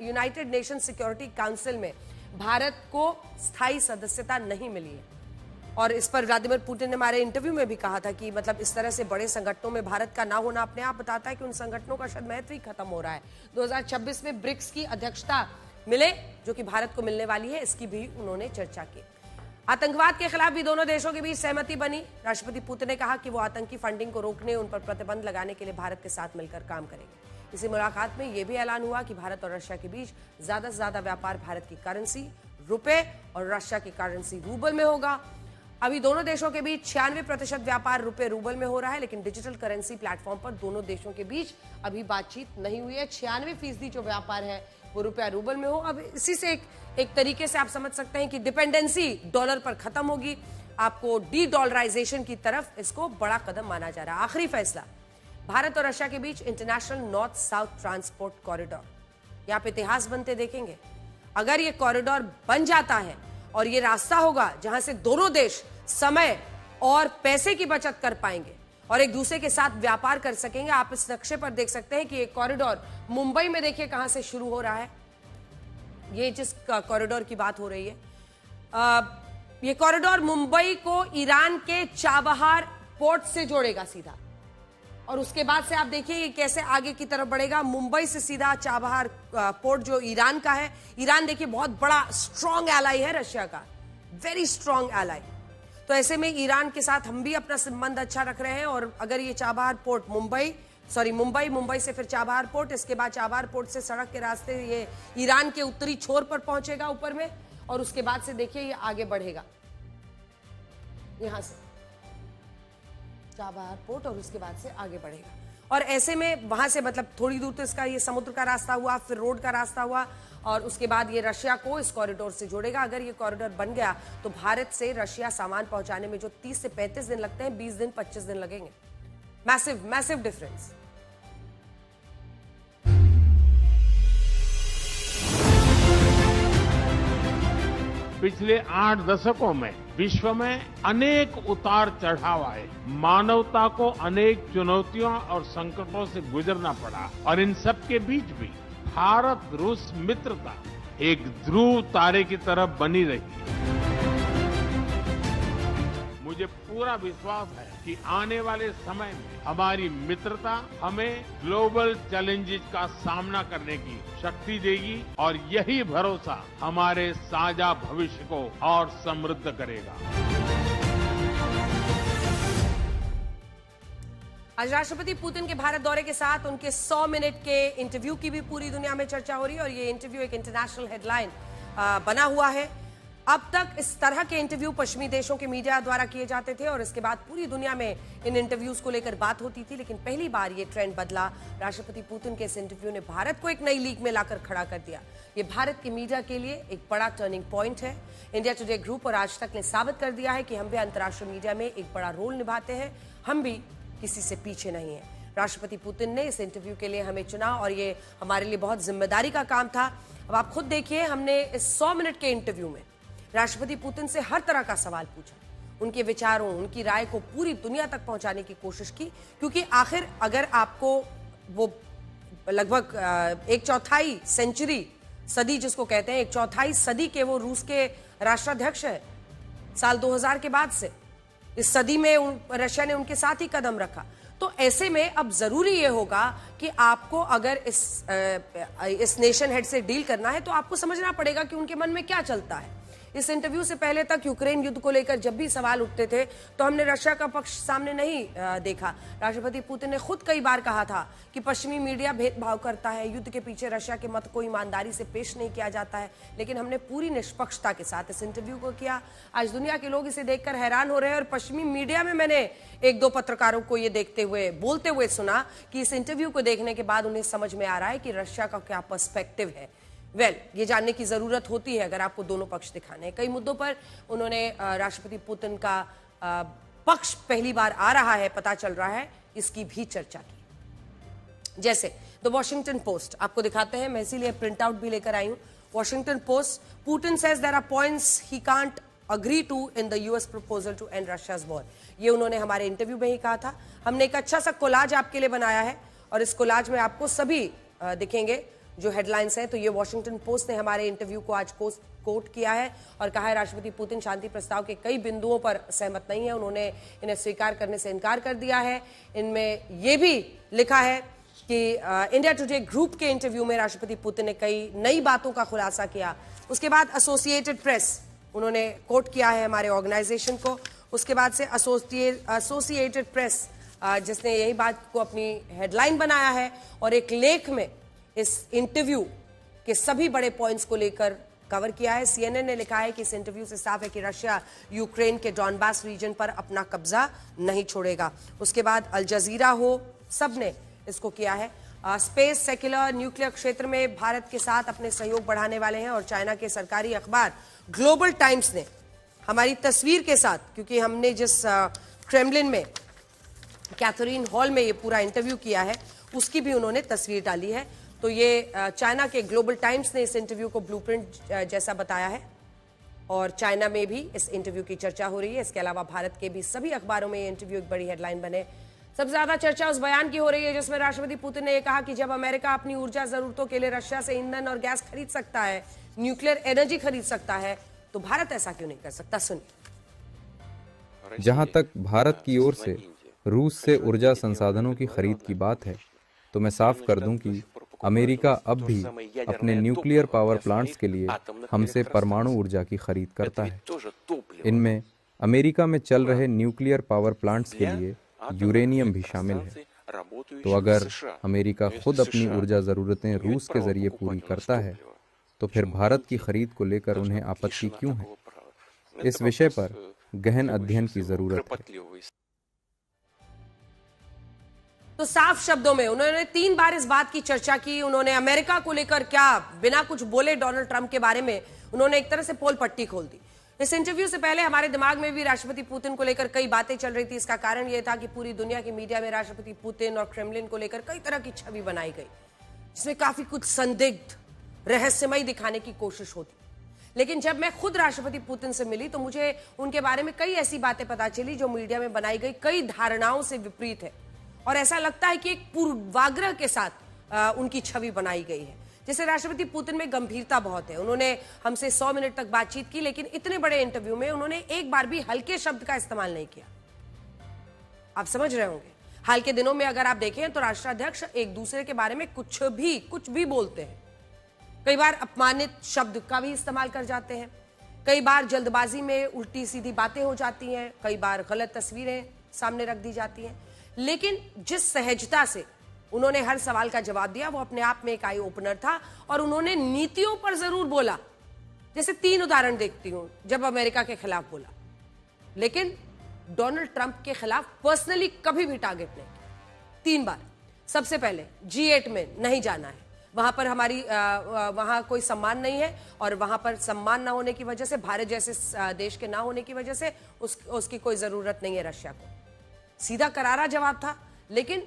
यूनाइटेड नेशन सिक्योरिटी काउंसिल में भारत को स्थायी सदस्यता नहीं मिली है। और इस पर व्लादिमीर पुतिन ने हमारे इंटरव्यू में भी कहा था कि मतलब इस तरह से बड़े संगठनों में भारत का ना होना अपने आप बताता है कि उन संगठनों का शायद महत्व ही खत्म हो रहा है। 2026 में ब्रिक्स की अध्यक्षता मिले, जो कि भारत को मिलने वाली है, इसकी भी उन्होंने चर्चा की। आतंकवाद के खिलाफ भी दोनों देशों के बीच सहमति बनी। राष्ट्रपति पुतिन ने कहा कि वो आतंकी फंडिंग को रोकने, उन पर प्रतिबंध लगाने के लिए भारत के साथ मिलकर काम करेंगे। इसी मुलाकात में यह भी ऐलान हुआ कि भारत और रशिया के बीच ज्यादा से ज्यादा व्यापार भारत की करेंसी रुपए और रशिया की करेंसी रूबल में होगा। अभी दोनों देशों के बीच 96% व्यापार रुपए रूबल में हो रहा है, लेकिन डिजिटल करेंसी प्लेटफॉर्म पर दोनों देशों के बीच अभी बातचीत नहीं हुई है। 96% जो व्यापार है वो रुपया रूबल में हो। अब इसी से एक तरीके से आप समझ सकते हैं कि डिपेंडेंसी डॉलर पर खत्म होगी। आपको डी डॉलराइजेशन की तरफ इसको बड़ा कदम माना जा रहा है। आखिरी फैसला, भारत और रशिया के बीच international north south transport corridor, यहां पे इतिहास बनते देखेंगे। अगर ये कॉरिडोर बन जाता है और ये रास्ता होगा जहां से दोनों देश समय और पैसे की बचत कर पाएंगे और एक दूसरे के साथ व्यापार कर सकेंगे। आप इस नक्शे पर देख सकते हैं कि ये कॉरिडोर मुंबई में देखिए कहां से शुरू हो रहा है। ये जिस कॉरिडोर की बात हो रही है, ये कॉरिडोर मुंबई को ईरान के चाबहार पोर्ट से जोड़ेगा सीधा, और उसके बाद से आप देखिए ये कैसे आगे की तरफ बढ़ेगा। मुंबई से सीधा चाबहार पोर्ट जो ईरान का है। ईरान देखिए बहुत बड़ा स्ट्रॉन्ग एलाई है रशिया का, वेरी स्ट्रॉन्ग एलाई। तो ऐसे में ईरान के साथ हम भी अपना संबंध अच्छा रख रहे हैं। और अगर ये चाबहार पोर्ट मुंबई से फिर चाबहार पोर्ट, इसके बाद चाबहार पोर्ट से सड़क के रास्ते ये ईरान के उत्तरी छोर पर पहुंचेगा ऊपर में, और उसके बाद से देखिए ये आगे बढ़ेगा यहां से चाबहार पोर्ट, और उसके बाद से आगे बढ़ेगा। और ऐसे में वहां से मतलब थोड़ी दूर तो इसका ये समुद्र का रास्ता हुआ, फिर रोड का रास्ता हुआ, और उसके बाद ये रशिया को इस कॉरिडोर से जोड़ेगा। अगर ये कॉरिडोर बन गया तो भारत से रशिया सामान पहुंचाने में जो 30 से 35 दिन लगते हैं, 20 दिन 25 दिन लगेंगे। Massive difference. पिछले 8 दशकों में विश्व में अनेक उतार चढ़ाव आए, मानवता को अनेक चुनौतियों और संकटों से गुजरना पड़ा, और इन सब के बीच भी भारत रूस मित्रता एक ध्रुव तारे की तरफ बनी रही। मुझे पूरा विश्वास है कि आने वाले समय में हमारी मित्रता हमें ग्लोबल चैलेंजेस का सामना करने की शक्ति देगी, और यही भरोसा हमारे साझा भविष्य को और समृद्ध करेगा। आज राष्ट्रपति पुतिन के भारत दौरे के साथ उनके 100 मिनट के इंटरव्यू की भी पूरी दुनिया में चर्चा हो रही है, और ये इंटरव्यू एक इंटरनेशनल हेडलाइन बना हुआ है। अब तक इस तरह के इंटरव्यू पश्चिमी देशों के मीडिया द्वारा किए जाते थे, और इसके बाद पूरी दुनिया में इन इंटरव्यूज को लेकर बात होती थी, लेकिन पहली बार ये ट्रेंड बदला। राष्ट्रपति पुतिन के इस इंटरव्यू ने भारत को एक नई लीग में लाकर खड़ा कर दिया। ये भारत के मीडिया के लिए एक बड़ा टर्निंग पॉइंट है। इंडिया टुडे ग्रुप और आज तक ने साबित कर दिया है कि हम भी अंतर्राष्ट्रीय मीडिया में एक बड़ा रोल निभाते हैं, हम भी किसी से पीछे नहीं है। राष्ट्रपति पुतिन ने इस इंटरव्यू के लिए हमें चुना, और ये हमारे लिए बहुत जिम्मेदारी का काम था। अब आप खुद देखिए, हमने इस 100 मिनट के इंटरव्यू में राष्ट्रपति पुतिन से हर तरह का सवाल पूछा, उनके विचारों, उनकी राय को पूरी दुनिया तक पहुंचाने की कोशिश की, क्योंकि आखिर अगर आपको वो लगभग 1/4 सेंचुरी, सदी जिसको कहते हैं, 1/4 सदी के वो रूस के राष्ट्राध्यक्ष है साल 2000 के बाद से, इस सदी में रशिया ने उनके साथ ही कदम रखा। तो ऐसे में अब जरूरी ये होगा कि आपको अगर इस नेशन हेड से डील करना है तो आपको समझना पड़ेगा कि उनके मन में क्या चलता है। इस इंटरव्यू से पहले तक यूक्रेन युद्ध को लेकर जब भी सवाल उठते थे तो हमने रशिया का पक्ष सामने नहीं देखा। राष्ट्रपति पुतिन ने खुद कई बार कहा था कि पश्चिमी मीडिया भेदभाव करता है, युद्ध के पीछे रशिया के मत को ईमानदारी से पेश नहीं किया जाता है, लेकिन हमने पूरी निष्पक्षता के साथ इस इंटरव्यू को किया। आज दुनिया के लोग इसे देखकर हैरान हो रहे हैं और पश्चिमी मीडिया में मैंने एक दो पत्रकारों को ये देखते हुए बोलते हुए सुना कि इस इंटरव्यू को देखने के बाद उन्हें समझ में आ रहा है कि रशिया का क्या पर्सपेक्टिव है। ये जानने की जरूरत होती है अगर आपको दोनों पक्ष दिखाने हैं। कई मुद्दों पर उन्होंने राष्ट्रपति पुतिन का पक्ष पहली बार आ रहा है, पता चल रहा है, इसकी भी चर्चा की। जैसे द वॉशिंगटन पोस्ट आपको दिखाते हैं, मैं इसीलिए प्रिंट आउट भी लेकर आई हूं। Washington Post, Putin says there are points he can't agree to in the US proposal to end Russia's war. ये उन्होंने हमारे इंटरव्यू में ही कहा था। हमने एक अच्छा सा कोलाज आपके लिए बनाया है और इस कोलाज में आपको सभी दिखेंगे जो हेडलाइंस हैं। तो ये वॉशिंगटन पोस्ट ने हमारे इंटरव्यू को आज कोट किया है और कहा है राष्ट्रपति पुतिन शांति प्रस्ताव के कई बिंदुओं पर सहमत नहीं है, उन्होंने इन्हें स्वीकार करने से इनकार कर दिया है। इनमें यह भी लिखा है कि इंडिया टुडे ग्रुप के इंटरव्यू में राष्ट्रपति पुतिन ने कई नई बातों का खुलासा किया। उसके बाद एसोसिएटेड प्रेस उन्होंने कोट किया है हमारे ऑर्गेनाइजेशन को। उसके बाद से एसोसिएटेड प्रेस जिसने यही बात को अपनी हेडलाइन बनाया है और एक लेख में इस इंटरव्यू के सभी बड़े पॉइंट्स को लेकर कवर किया है। सीएनएन ने लिखा है कि इस इंटरव्यू से साफ है कि रशिया यूक्रेन के डॉनबास रीजन पर अपना कब्जा नहीं छोड़ेगा। उसके बाद अल जजीरा हो, सब ने इसको किया है। स्पेस, सेक्युलर, न्यूक्लियर क्षेत्र में भारत के साथ अपने सहयोग बढ़ाने वाले हैं और चाइना के सरकारी अखबार ग्लोबल टाइम्स ने हमारी तस्वीर के साथ, क्योंकि हमने जिस क्रेमलिन में कैथरीन हॉल में ये पूरा इंटरव्यू किया है उसकी भी उन्होंने तस्वीर डाली है। तो ये चाइना के ग्लोबल टाइम्स ने इस इंटरव्यू को ब्लूप्रिंट जैसा बताया है और चाइना में भी इस इंटरव्यू की चर्चा हो रही है। इसके अलावा भारत के भी सभी अखबारों में ये इंटरव्यू एक बड़ी हेडलाइन बने। सबसे ज्यादा चर्चा उस बयान की हो रही है जिसमें राष्ट्रपति पुतिन ने यह कहा कि जब अमेरिका अपनी ऊर्जा जरूरतों के लिए रशिया से ईंधन और गैस खरीद सकता है, न्यूक्लियर एनर्जी खरीद सकता है, तो भारत ऐसा क्यों नहीं कर सकता। सुनिए। जहां तक भारत की ओर से रूस से ऊर्जा संसाधनों की खरीद की बात है तो मैं साफ कर दूं कि अमेरिका अब भी अपने न्यूक्लियर पावर प्लांट्स के लिए हमसे परमाणु ऊर्जा की खरीद करता है। इनमें अमेरिका में चल रहे न्यूक्लियर पावर प्लांट्स के लिए यूरेनियम भी शामिल है। तो अगर अमेरिका खुद अपनी ऊर्जा जरूरतें रूस के जरिए पूरी करता है तो फिर भारत की खरीद को लेकर उन्हें आपत्ति क्यों है? इस विषय पर गहन अध्ययन की जरूरत है। तो साफ शब्दों में उन्होंने 3 बार इस बात की चर्चा की। उन्होंने अमेरिका को लेकर क्या बिना कुछ बोले डोनाल्ड ट्रंप के बारे में उन्होंने एक तरह से पोल पट्टी खोल दी। इस इंटरव्यू से पहले हमारे दिमाग में भी राष्ट्रपति पुतिन को लेकर कई बातें चल रही थी। इसका कारण यह था कि पूरी दुनिया की मीडिया में राष्ट्रपति पुतिन और क्रेमलिन को लेकर कई तरह की छवि बनाई गई जिसमें काफी कुछ संदिग्ध, रहस्यमय दिखाने की कोशिश होती। लेकिन जब मैं खुद राष्ट्रपति पुतिन से मिली तो मुझे उनके बारे में कई ऐसी बातें पता चली जो मीडिया में बनाई गई कई धारणाओं से विपरीत है और ऐसा लगता है कि एक पूर्वाग्रह के साथ उनकी छवि बनाई गई है। जैसे राष्ट्रपति पुतिन में गंभीरता बहुत है, उन्होंने हमसे 100 मिनट तक बातचीत की लेकिन इतने बड़े इंटरव्यू में उन्होंने एक बार भी हल्के शब्द का इस्तेमाल नहीं किया। आप समझ रहे होंगे, हाल के दिनों में अगर आप देखें तो राष्ट्राध्यक्ष एक दूसरे के बारे में कुछ भी बोलते हैं। कई बार अपमानित शब्द का भी इस्तेमाल कर जाते हैं, कई बार जल्दबाजी में उल्टी सीधी बातें हो जाती हैं, कई बार गलत तस्वीरें सामने रख दी जाती हैं। लेकिन जिस सहजता से उन्होंने हर सवाल का जवाब दिया वो अपने आप में एक आई ओपनर था और उन्होंने नीतियों पर जरूर बोला। जैसे 3 उदाहरण देखती हूं। जब अमेरिका के खिलाफ बोला, लेकिन डोनाल्ड ट्रंप के खिलाफ पर्सनली कभी भी टारगेट नहीं किया। 3 बार। सबसे पहले G8 में नहीं जाना है, वहां पर वहां कोई सम्मान नहीं है और वहां पर सम्मान ना होने की वजह से, भारत जैसे देश के ना होने की वजह से उसकी कोई जरूरत नहीं है रशिया को। सीधा करारा जवाब था, लेकिन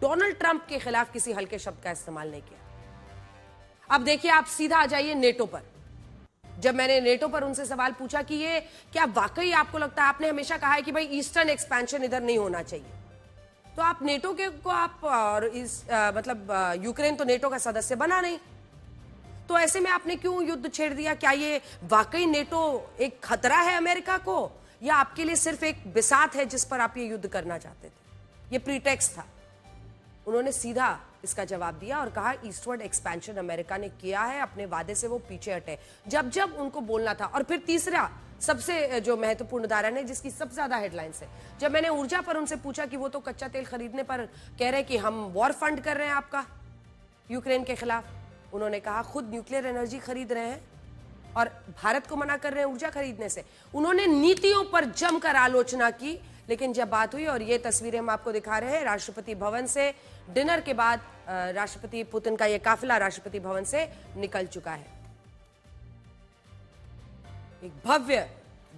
डोनाल्ड ट्रंप के खिलाफ किसी हल्के शब्द का इस्तेमाल नहीं किया। अब देखिए, आप सीधा आ जाइए नेटो पर। जब मैंने नेटो पर उनसे सवाल पूछा कि ये क्या वाकई आपको लगता है, आपने हमेशा कहा है कि भाई ईस्टर्न एक्सपेंशन इधर नहीं होना चाहिए, तो आप नेटो के को आप और यूक्रेन तो नेटो का सदस्य बना नहीं, तो ऐसे में आपने क्यों युद्ध छेड़ दिया? क्या ये वाकई नेटो एक खतरा है अमेरिका को, या आपके लिए सिर्फ एक बिसात है जिस पर आप ये युद्ध करना चाहते थे? ये प्रीटेक्स्ट था। उन्होंने सीधा इसका जवाब दिया और कहा ईस्टवर्ड एक्सपेंशन अमेरिका ने किया है, अपने वादे से वो पीछे हटे जब जब उनको बोलना था। और फिर तीसरा सबसे जो महत्वपूर्ण उदाहरण है जिसकी सबसे ज्यादा हेडलाइंस है, जब मैंने ऊर्जा पर उनसे पूछा कि वो तो कच्चा तेल खरीदने पर कह रहे हैं कि हम वॉर फंड कर रहे हैं आपका यूक्रेन के खिलाफ, उन्होंने कहा खुद न्यूक्लियर एनर्जी खरीद रहे हैं और भारत को मना कर रहे हैं ऊर्जा खरीदने से। उन्होंने नीतियों पर जमकर आलोचना की, लेकिन जब बात हुई, और ये तस्वीरें हम आपको दिखा रहे हैं राष्ट्रपति भवन से डिनर के बाद, राष्ट्रपति पुतिन का ये काफिला राष्ट्रपति भवन से निकल चुका है। एक भव्य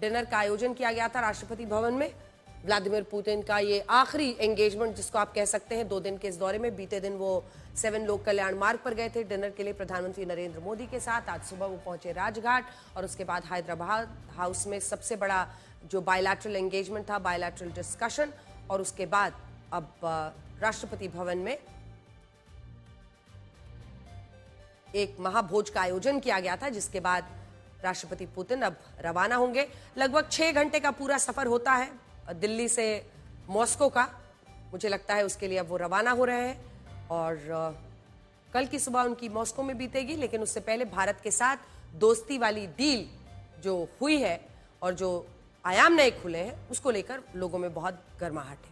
डिनर का आयोजन किया गया था राष्ट्रपति भवन में। व्लादिमीर पुतिन का ये आखिरी एंगेजमेंट जिसको आप कह सकते हैं 2 दिन के इस दौरे में, बीते दिन वो 7 लोक कल्याण मार्ग पर गए थे डिनर के लिए प्रधानमंत्री नरेंद्र मोदी के साथ। आज सुबह वो पहुंचे राजघाट और उसके बाद हैदराबाद हाउस में सबसे बड़ा जो बायलैटरल एंगेजमेंट था, बायलैटरल डिस्कशन, और उसके बाद अब राष्ट्रपति भवन में एक महाभोज का आयोजन किया गया था, जिसके बाद राष्ट्रपति पुतिन अब रवाना होंगे। लगभग 6 घंटे का पूरा सफर होता है दिल्ली से मॉस्को का, मुझे लगता है उसके लिए अब वो रवाना हो रहे हैं और कल की सुबह उनकी मॉस्को में बीतेगी। लेकिन उससे पहले भारत के साथ दोस्ती वाली डील जो हुई है और जो आयाम नए खुले हैं उसको लेकर लोगों में बहुत गर्माहट है।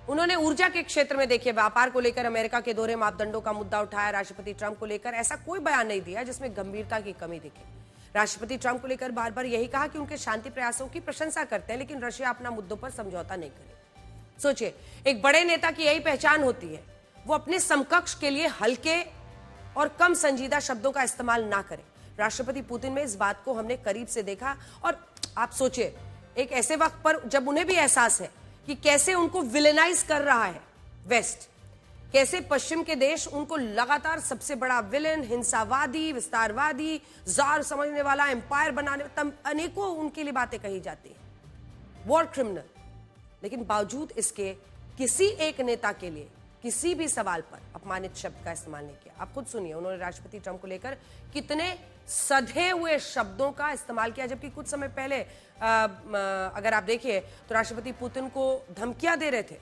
उन्होंने ऊर्जा के क्षेत्र में देखिए व्यापार को लेकर अमेरिका के दोहरे मापदंडों का मुद्दा उठाया। राष्ट्रपति ट्रंप को लेकर ऐसा कोई बयान नहीं दिया जिसमें गंभीरता की कमी दिखे। राष्ट्रपति ट्रंप को लेकर बार बार यही कहा कि उनके शांति प्रयासों की प्रशंसा करते हैं, लेकिन रशिया अपना मुद्दों पर समझौता नहीं करे। सोचिए, एक बड़े नेता की यही पहचान होती है, वो अपने समकक्ष के लिए हल्के और कम संजीदा शब्दों का इस्तेमाल ना करें। राष्ट्रपति पुतिन में इस बात को हमने करीब से देखा। और आप सोचिए, एक ऐसे वक्त पर जब उन्हें भी एहसास है कि कैसे उनको विलेनाइज कर रहा है वेस्ट, कैसे पश्चिम के देश उनको लगातार सबसे बड़ा विलेन, हिंसावादी, विस्तारवादी, जार समझने वाला, एम्पायर बनाने, अनेकों उनके लिए बातें कही जाती हैं, वॉर क्रिमिनल। लेकिन बावजूद इसके किसी एक नेता के लिए किसी भी सवाल पर अपमानित शब्द का इस्तेमाल नहीं किया। आप खुद सुनिए उन्होंने राष्ट्रपति ट्रंप को लेकर कितने सधे हुए शब्दों का इस्तेमाल किया, जबकि कुछ समय पहले अगर आप देखिए तो राष्ट्रपति पुतिन को धमकियां दे रहे थे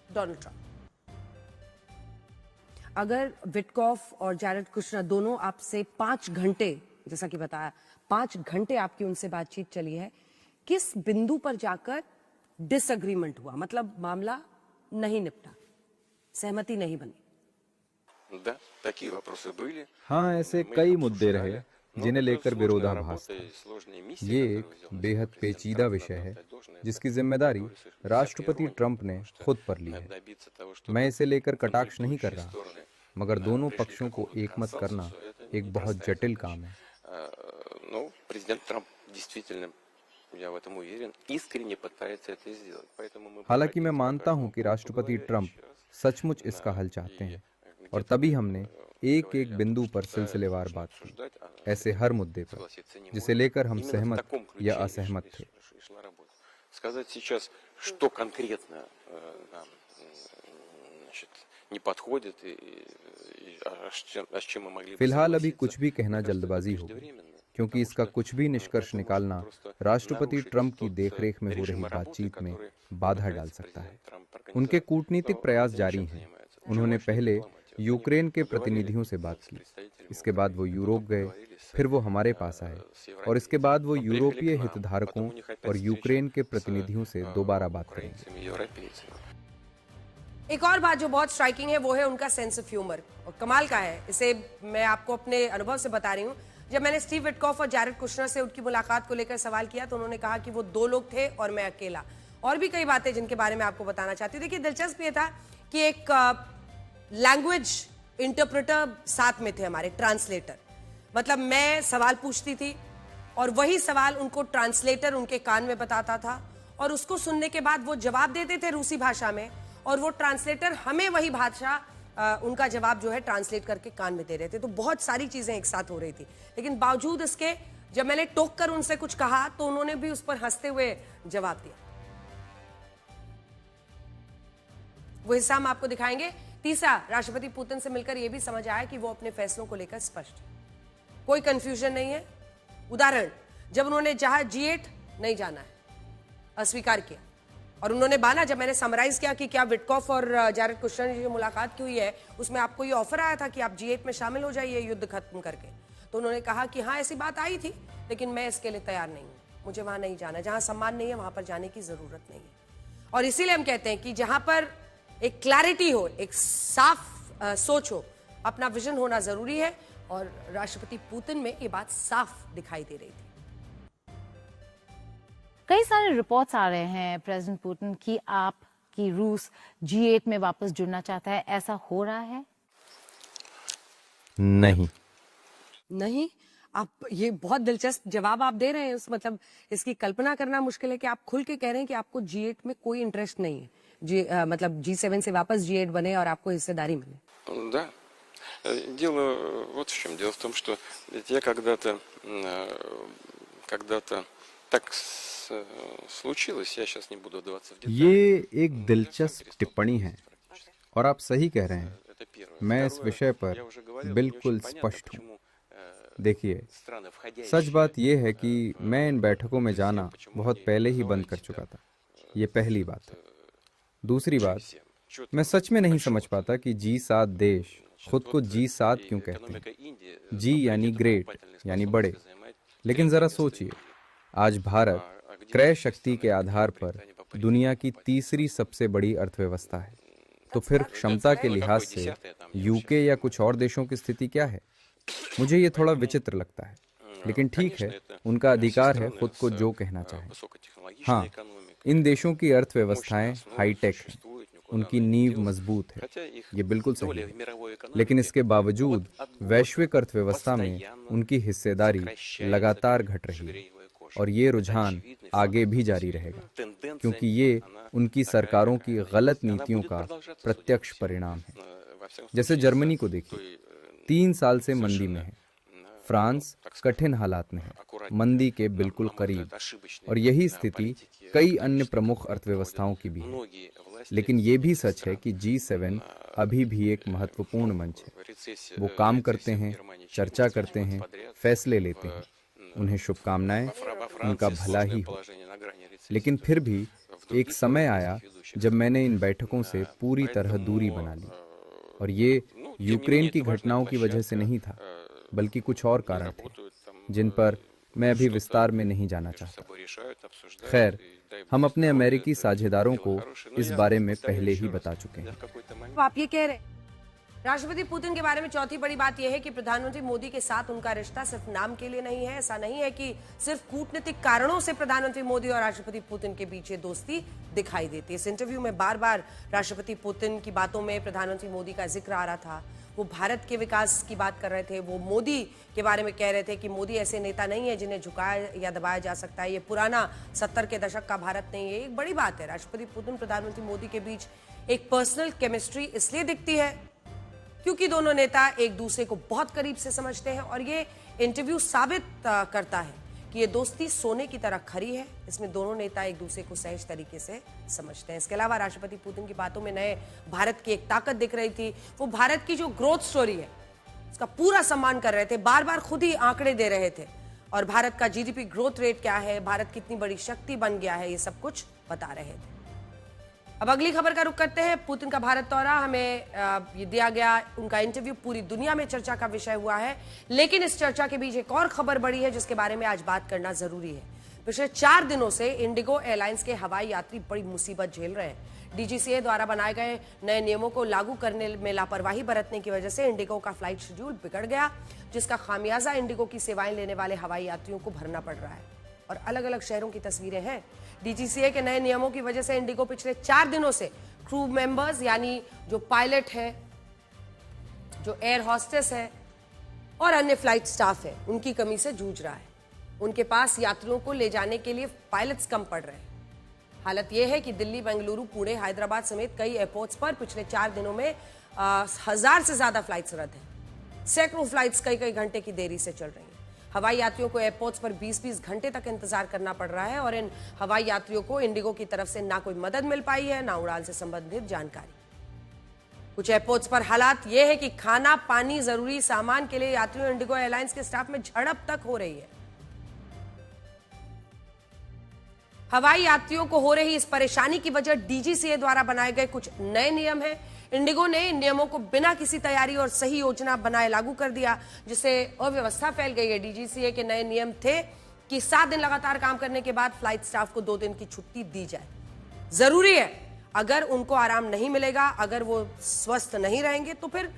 डोनाल्ड ट्रंप। अगर विटकॉफ और जैरेड कुशनर दोनों आपसे 5 घंटे, जैसा कि बताया 5 घंटे आपकी उनसे बातचीत चली है, किस बिंदु पर जाकर डिसएग्रीमेंट हुआ, मतलब मामला नहीं निपटा, सहमति नहीं बनी? हाँ, ऐसे कई मुद्दे रहे जिन्हें लेकर विरोधाभास था। ये एक बेहद पेचीदा विषय है जिसकी जिम्मेदारी राष्ट्रपति ट्रंप ने खुद पर ली है। मैं इसे लेकर कटाक्ष नहीं कर रहा, मगर दोनों पक्षों को एकमत करना एक बहुत जटिल काम है। हालांकि मैं मानता हूं कि राष्ट्रपति ट्रंप सचमुच इसका हल चाहते हैं और तभी हमने एक एक बिंदु पर सिलसिलेवार बात की, ऐसे हर मुद्दे पर जिसे लेकर हम सहमत या असहमत थे। फिलहाल अभी कुछ भी कहना जल्दबाजी होगी, क्योंकि इसका कुछ भी निष्कर्ष निकालना राष्ट्रपति ट्रंप की देखरेख में हो रही बातचीत में बाधा डाल सकता है। उनके कूटनीतिक प्रयास जारी हैं। उन्होंने पहले यूक्रेन के प्रतिनिधियों से बात की, इसके बाद वो यूरोप गए, फिर वो हमारे पास आए और इसके बाद वो यूरोपीय हितधारकों और यूक्रेन के प्रतिनिधियों से दोबारा बात करेंगे। एक और बात जो बहुत स्ट्राइकिंग है वो है उनका सेंस ऑफ ह्यूमर, और कमाल का है। इसे मैं आपको अपने अनुभव से बता रही हूँ। जब मैंने स्टीव विटकॉफ और जैरेड कुशनर से उनकी मुलाकात को लेकर सवाल किया तो उन्होंने कहा कि वो 2 लोग थे और मैं अकेला। और भी कई बातें जिनके बारे में आपको बताना चाहती हूँ। देखिए, दिलचस्प ये था कि एक लैंग्वेज इंटरप्रेटर साथ में थे, हमारे ट्रांसलेटर। मतलब मैं सवाल पूछती थी और वही सवाल उनको ट्रांसलेटर उनके कान में बताता था और उसको सुनने के बाद वो जवाब देते थे रूसी भाषा में, और वो ट्रांसलेटर हमें वही भाषा उनका जवाब जो है ट्रांसलेट करके कान में दे रहे थे। तो बहुत सारी चीजें एक साथ हो रही थी। लेकिन बावजूद इसके जब मैंने टोक कर उनसे कुछ कहा तो उन्होंने भी उस पर हंसते हुए जवाब दिया। वो हिस्सा हम आपको दिखाएंगे। तीसरा, राष्ट्रपति पुतिन से मिलकर यह भी समझ आया कि वो अपने फैसलों को लेकर स्पष्ट है, कोई कंफ्यूजन नहीं है। उदाहरण, जब उन्होंने जहां G8 नहीं जाना है अस्वीकार किया और उन्होंने माना, जब मैंने समराइज किया कि क्या विटकॉफ और जैरेड कुशनर की जो मुलाकात की हुई है उसमें आपको ये ऑफर आया था कि आप G8 में शामिल हो जाइए युद्ध खत्म करके, तो उन्होंने कहा कि हाँ ऐसी बात आई थी, लेकिन मैं इसके लिए तैयार नहीं हूँ, मुझे वहां नहीं जाना, जहां सम्मान नहीं है वहां पर जाने की जरूरत नहीं है। और इसीलिए हम कहते हैं कि जहां पर एक क्लैरिटी हो, एक साफ सोच हो, अपना विजन होना जरूरी है, और राष्ट्रपति पुतिन में ये बात साफ दिखाई दे रही थी। कई सारे रिपोर्ट्स आ रहे हैं प्रेसिडेंट पुतिन की रूस G8 में वापस जुड़ना चाहता है, ऐसा हो रहा है? नहीं, आप ये बहुत दिलचस्प जवाब आप दे रहे हैं। मतलब इसकी कल्पना करना मुश्किल है कि आप खुल के कह रहे हैं कि आपको G8 में कोई इंटरेस्ट नहीं है, मतलब G7 से वापस G8 बने और आपको हिस्सेदारी मिले। Да. Дело вот в чем. Дело в том, что я когда-то так случилось, я сейчас не буду вдаваться в детали. ये एक दिलचस्प टिप्पणी है और आप सही कह रहे हैं। मैं इस विषय पर बिल्कुल स्पष्ट हूँ। देखिए, सच बात यह है कि मैं इन बैठकों में जाना बहुत पहले ही बंद कर चुका था। ये पहली बात है। दूसरी बात, मैं सच में नहीं समझ पाता कि G7 देश खुद को G7 क्यों कहते हैं। G यानी ग्रेट, यानी बड़े। लेकिन जरा सोचिए, आज भारत क्रय शक्ति के आधार पर दुनिया की तीसरी सबसे बड़ी अर्थव्यवस्था है। तो फिर क्षमता के लिहाज से यूके या कुछ और देशों की स्थिति क्या है? मुझे ये थोड़ा विचित्र लगता है, लेकिन ठीक है, उनका अधिकार है खुद को जो कहना चाहे। हाँ, इन देशों की अर्थव्यवस्थाएं हाईटेक हैं, उनकी नींव मजबूत है, ये बिल्कुल सही है। लेकिन इसके बावजूद वैश्विक अर्थव्यवस्था में उनकी हिस्सेदारी लगातार घट रही है, और ये रुझान आगे भी जारी रहेगा, क्योंकि ये उनकी सरकारों की गलत नीतियों का प्रत्यक्ष परिणाम है। जैसे जर्मनी को देखिए, 3 साल से मंदी में है। फ्रांस कठिन हालात में है, मंदी के बिल्कुल करीब, और यही स्थिति कई अन्य प्रमुख अर्थव्यवस्थाओं की भी है। लेकिन ये भी सच है कि G7 अभी भी एक महत्वपूर्ण मंच है। वो काम करते हैं, चर्चा करते हैं, फैसले लेते हैं। उन्हें शुभकामनाएं, उनका भला ही हो। लेकिन फिर भी एक समय आया जब मैंने इन बैठकों से पूरी तरह दूरी बना ली, और ये यूक्रेन की घटनाओं की वजह से नहीं था, बल्कि कुछ और कारण थे जिन पर मैं अभी विस्तार में नहीं जाना चाहता। खैर, हम अपने अमेरिकी साझेदारों को इस बारे में पहले ही बता चुके हैं। आप ये कह रहे हैं राष्ट्रपति पुतिन के बारे में चौथी बड़ी बात यह है कि प्रधानमंत्री मोदी के साथ उनका रिश्ता सिर्फ नाम के लिए नहीं है। ऐसा नहीं है कि सिर्फ कूटनीतिक कारणों से प्रधानमंत्री मोदी और राष्ट्रपति पुतिन के बीच दोस्ती दिखाई देती है। इस इंटरव्यू में बार बार राष्ट्रपति पुतिन की बातों में प्रधानमंत्री मोदी का जिक्र आ रहा था। वो भारत के विकास की बात कर रहे थे, वो मोदी के बारे में कह रहे थे कि मोदी ऐसे नेता नहीं है जिन्हें झुकाया या दबाया जा सकता है, ये पुराना 70 के दशक का भारत नहीं है। एक बड़ी बात है, राष्ट्रपति पुतिन प्रधानमंत्री मोदी के बीच एक पर्सनल केमिस्ट्री इसलिए दिखती है क्योंकि दोनों नेता एक दूसरे को बहुत करीब से समझते हैं, और ये इंटरव्यू साबित करता है कि ये दोस्ती सोने की तरह खरी है। इसमें दोनों नेता एक दूसरे को सहज तरीके से समझते हैं। इसके अलावा राष्ट्रपति पुतिन की बातों में नए भारत की एक ताकत दिख रही थी। वो भारत की जो ग्रोथ स्टोरी है उसका पूरा सम्मान कर रहे थे, बार बार खुद ही आंकड़े दे रहे थे, और भारत का GDP ग्रोथ रेट क्या है, भारत कितनी बड़ी शक्ति बन गया है, ये सब कुछ बता रहे थे। अब अगली खबर का रुख करते हैं। पुतिन का भारत दौरा, हमें ये दिया गया उनका इंटरव्यू पूरी दुनिया में चर्चा का विषय हुआ है, लेकिन इस चर्चा के बीच एक और खबर बड़ी है जिसके बारे में आज बात करना जरूरी है। पिछले 4 दिनों से इंडिगो एयरलाइंस के हवाई यात्री बड़ी मुसीबत झेल रहे हैं। DGCA द्वारा बनाए गए नए नियमों को लागू करने में लापरवाही बरतने की वजह से इंडिगो का फ्लाइट शेड्यूल बिगड़ गया, जिसका खामियाजा इंडिगो की सेवाएं लेने वाले हवाई यात्रियों को भरना पड़ रहा है। और अलग अलग शहरों की तस्वीरें हैं। DGCA के नए नियमों की वजह से इंडिगो पिछले 4 दिनों से क्रू मेंबर्स यानी जो पायलट है, जो एयर हॉस्टेस है और अन्य फ्लाइट स्टाफ है, उनकी कमी से जूझ रहा है। उनके पास यात्रियों को ले जाने के लिए पायलट्स कम पड़ रहे हैं। हालत यह है कि दिल्ली, बेंगलुरु, पुणे, हैदराबाद समेत कई एयरपोर्ट्स पर पिछले 4 दिनों में 1000 से ज्यादा फ्लाइट्स रद्द हैं। सैकड़ों फ्लाइट्स कई घंटे की देरी से चल रही हैं। हवाई यात्रियों को एयरपोर्ट्स पर 20-20 घंटे तक इंतजार करना पड़ रहा है, और इन हवाई यात्रियों को इंडिगो की तरफ से ना कोई मदद मिल पाई है, ना उड़ान से संबंधित जानकारी। कुछ एयरपोर्ट्स पर हालात यह है कि खाना, पानी, जरूरी सामान के लिए यात्रियों इंडिगो एयरलाइंस के स्टाफ में झड़प तक हो रही है। हवाई यात्रियों को हो रही इस परेशानी की वजह डीजीसीए द्वारा बनाए गए कुछ नए नियम हैं। इंडिगो ने इन नियमों को बिना किसी तैयारी और सही योजना बनाए लागू कर दिया, जिससे अव्यवस्था फैल गई है। डीजीसीए के नए नियम थे कि 7 दिन लगातार काम करने के बाद फ्लाइट स्टाफ को 2 दिन की छुट्टी दी जाए। जरूरी है, अगर उनको आराम नहीं मिलेगा, अगर वो स्वस्थ नहीं रहेंगे तो फिर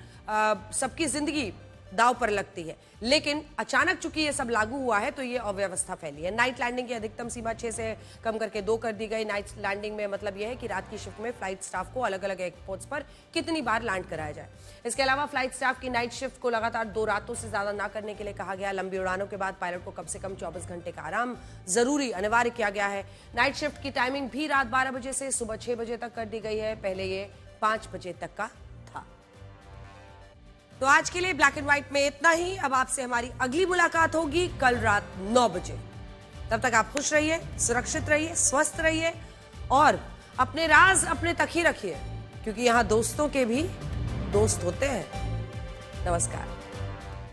सबकी जिंदगी दाव पर लगती है। लेकिन अचानक चूंकि ये सब लागू हुआ है तो ये अव्यवस्था फैली है। नाइट लैंडिंग की अधिकतम सीमा 6 से कम करके 2 कर दी गई। नाइट लैंडिंग में मतलब यह है कि रात की शिफ्ट में फ्लाइट स्टाफ को अलग अलग एयरपोर्ट्स पर कितनी बार लैंड कराया जाए। इसके अलावा फ्लाइट स्टाफ की नाइट शिफ्ट को लगातार 2 रातों से ज्यादा ना करने के लिए कहा गया। लंबी उड़ानों के बाद पायलट को कम से कम 24 घंटे का आराम जरूरी अनिवार्य किया गया है। नाइट शिफ्ट की टाइमिंग भी रात 12 बजे से सुबह 6 बजे तक कर दी गई है। पहले ये 5 बजे तक का। तो आज के लिए ब्लैक एंड व्हाइट में इतना ही। अब आपसे हमारी अगली मुलाकात होगी कल रात 9 बजे। तब तक आप खुश रहिए, सुरक्षित रहिए, स्वस्थ रहिए और अपने राज अपने तक ही रखिए, क्योंकि यहां दोस्तों के भी दोस्त होते हैं। नमस्कार।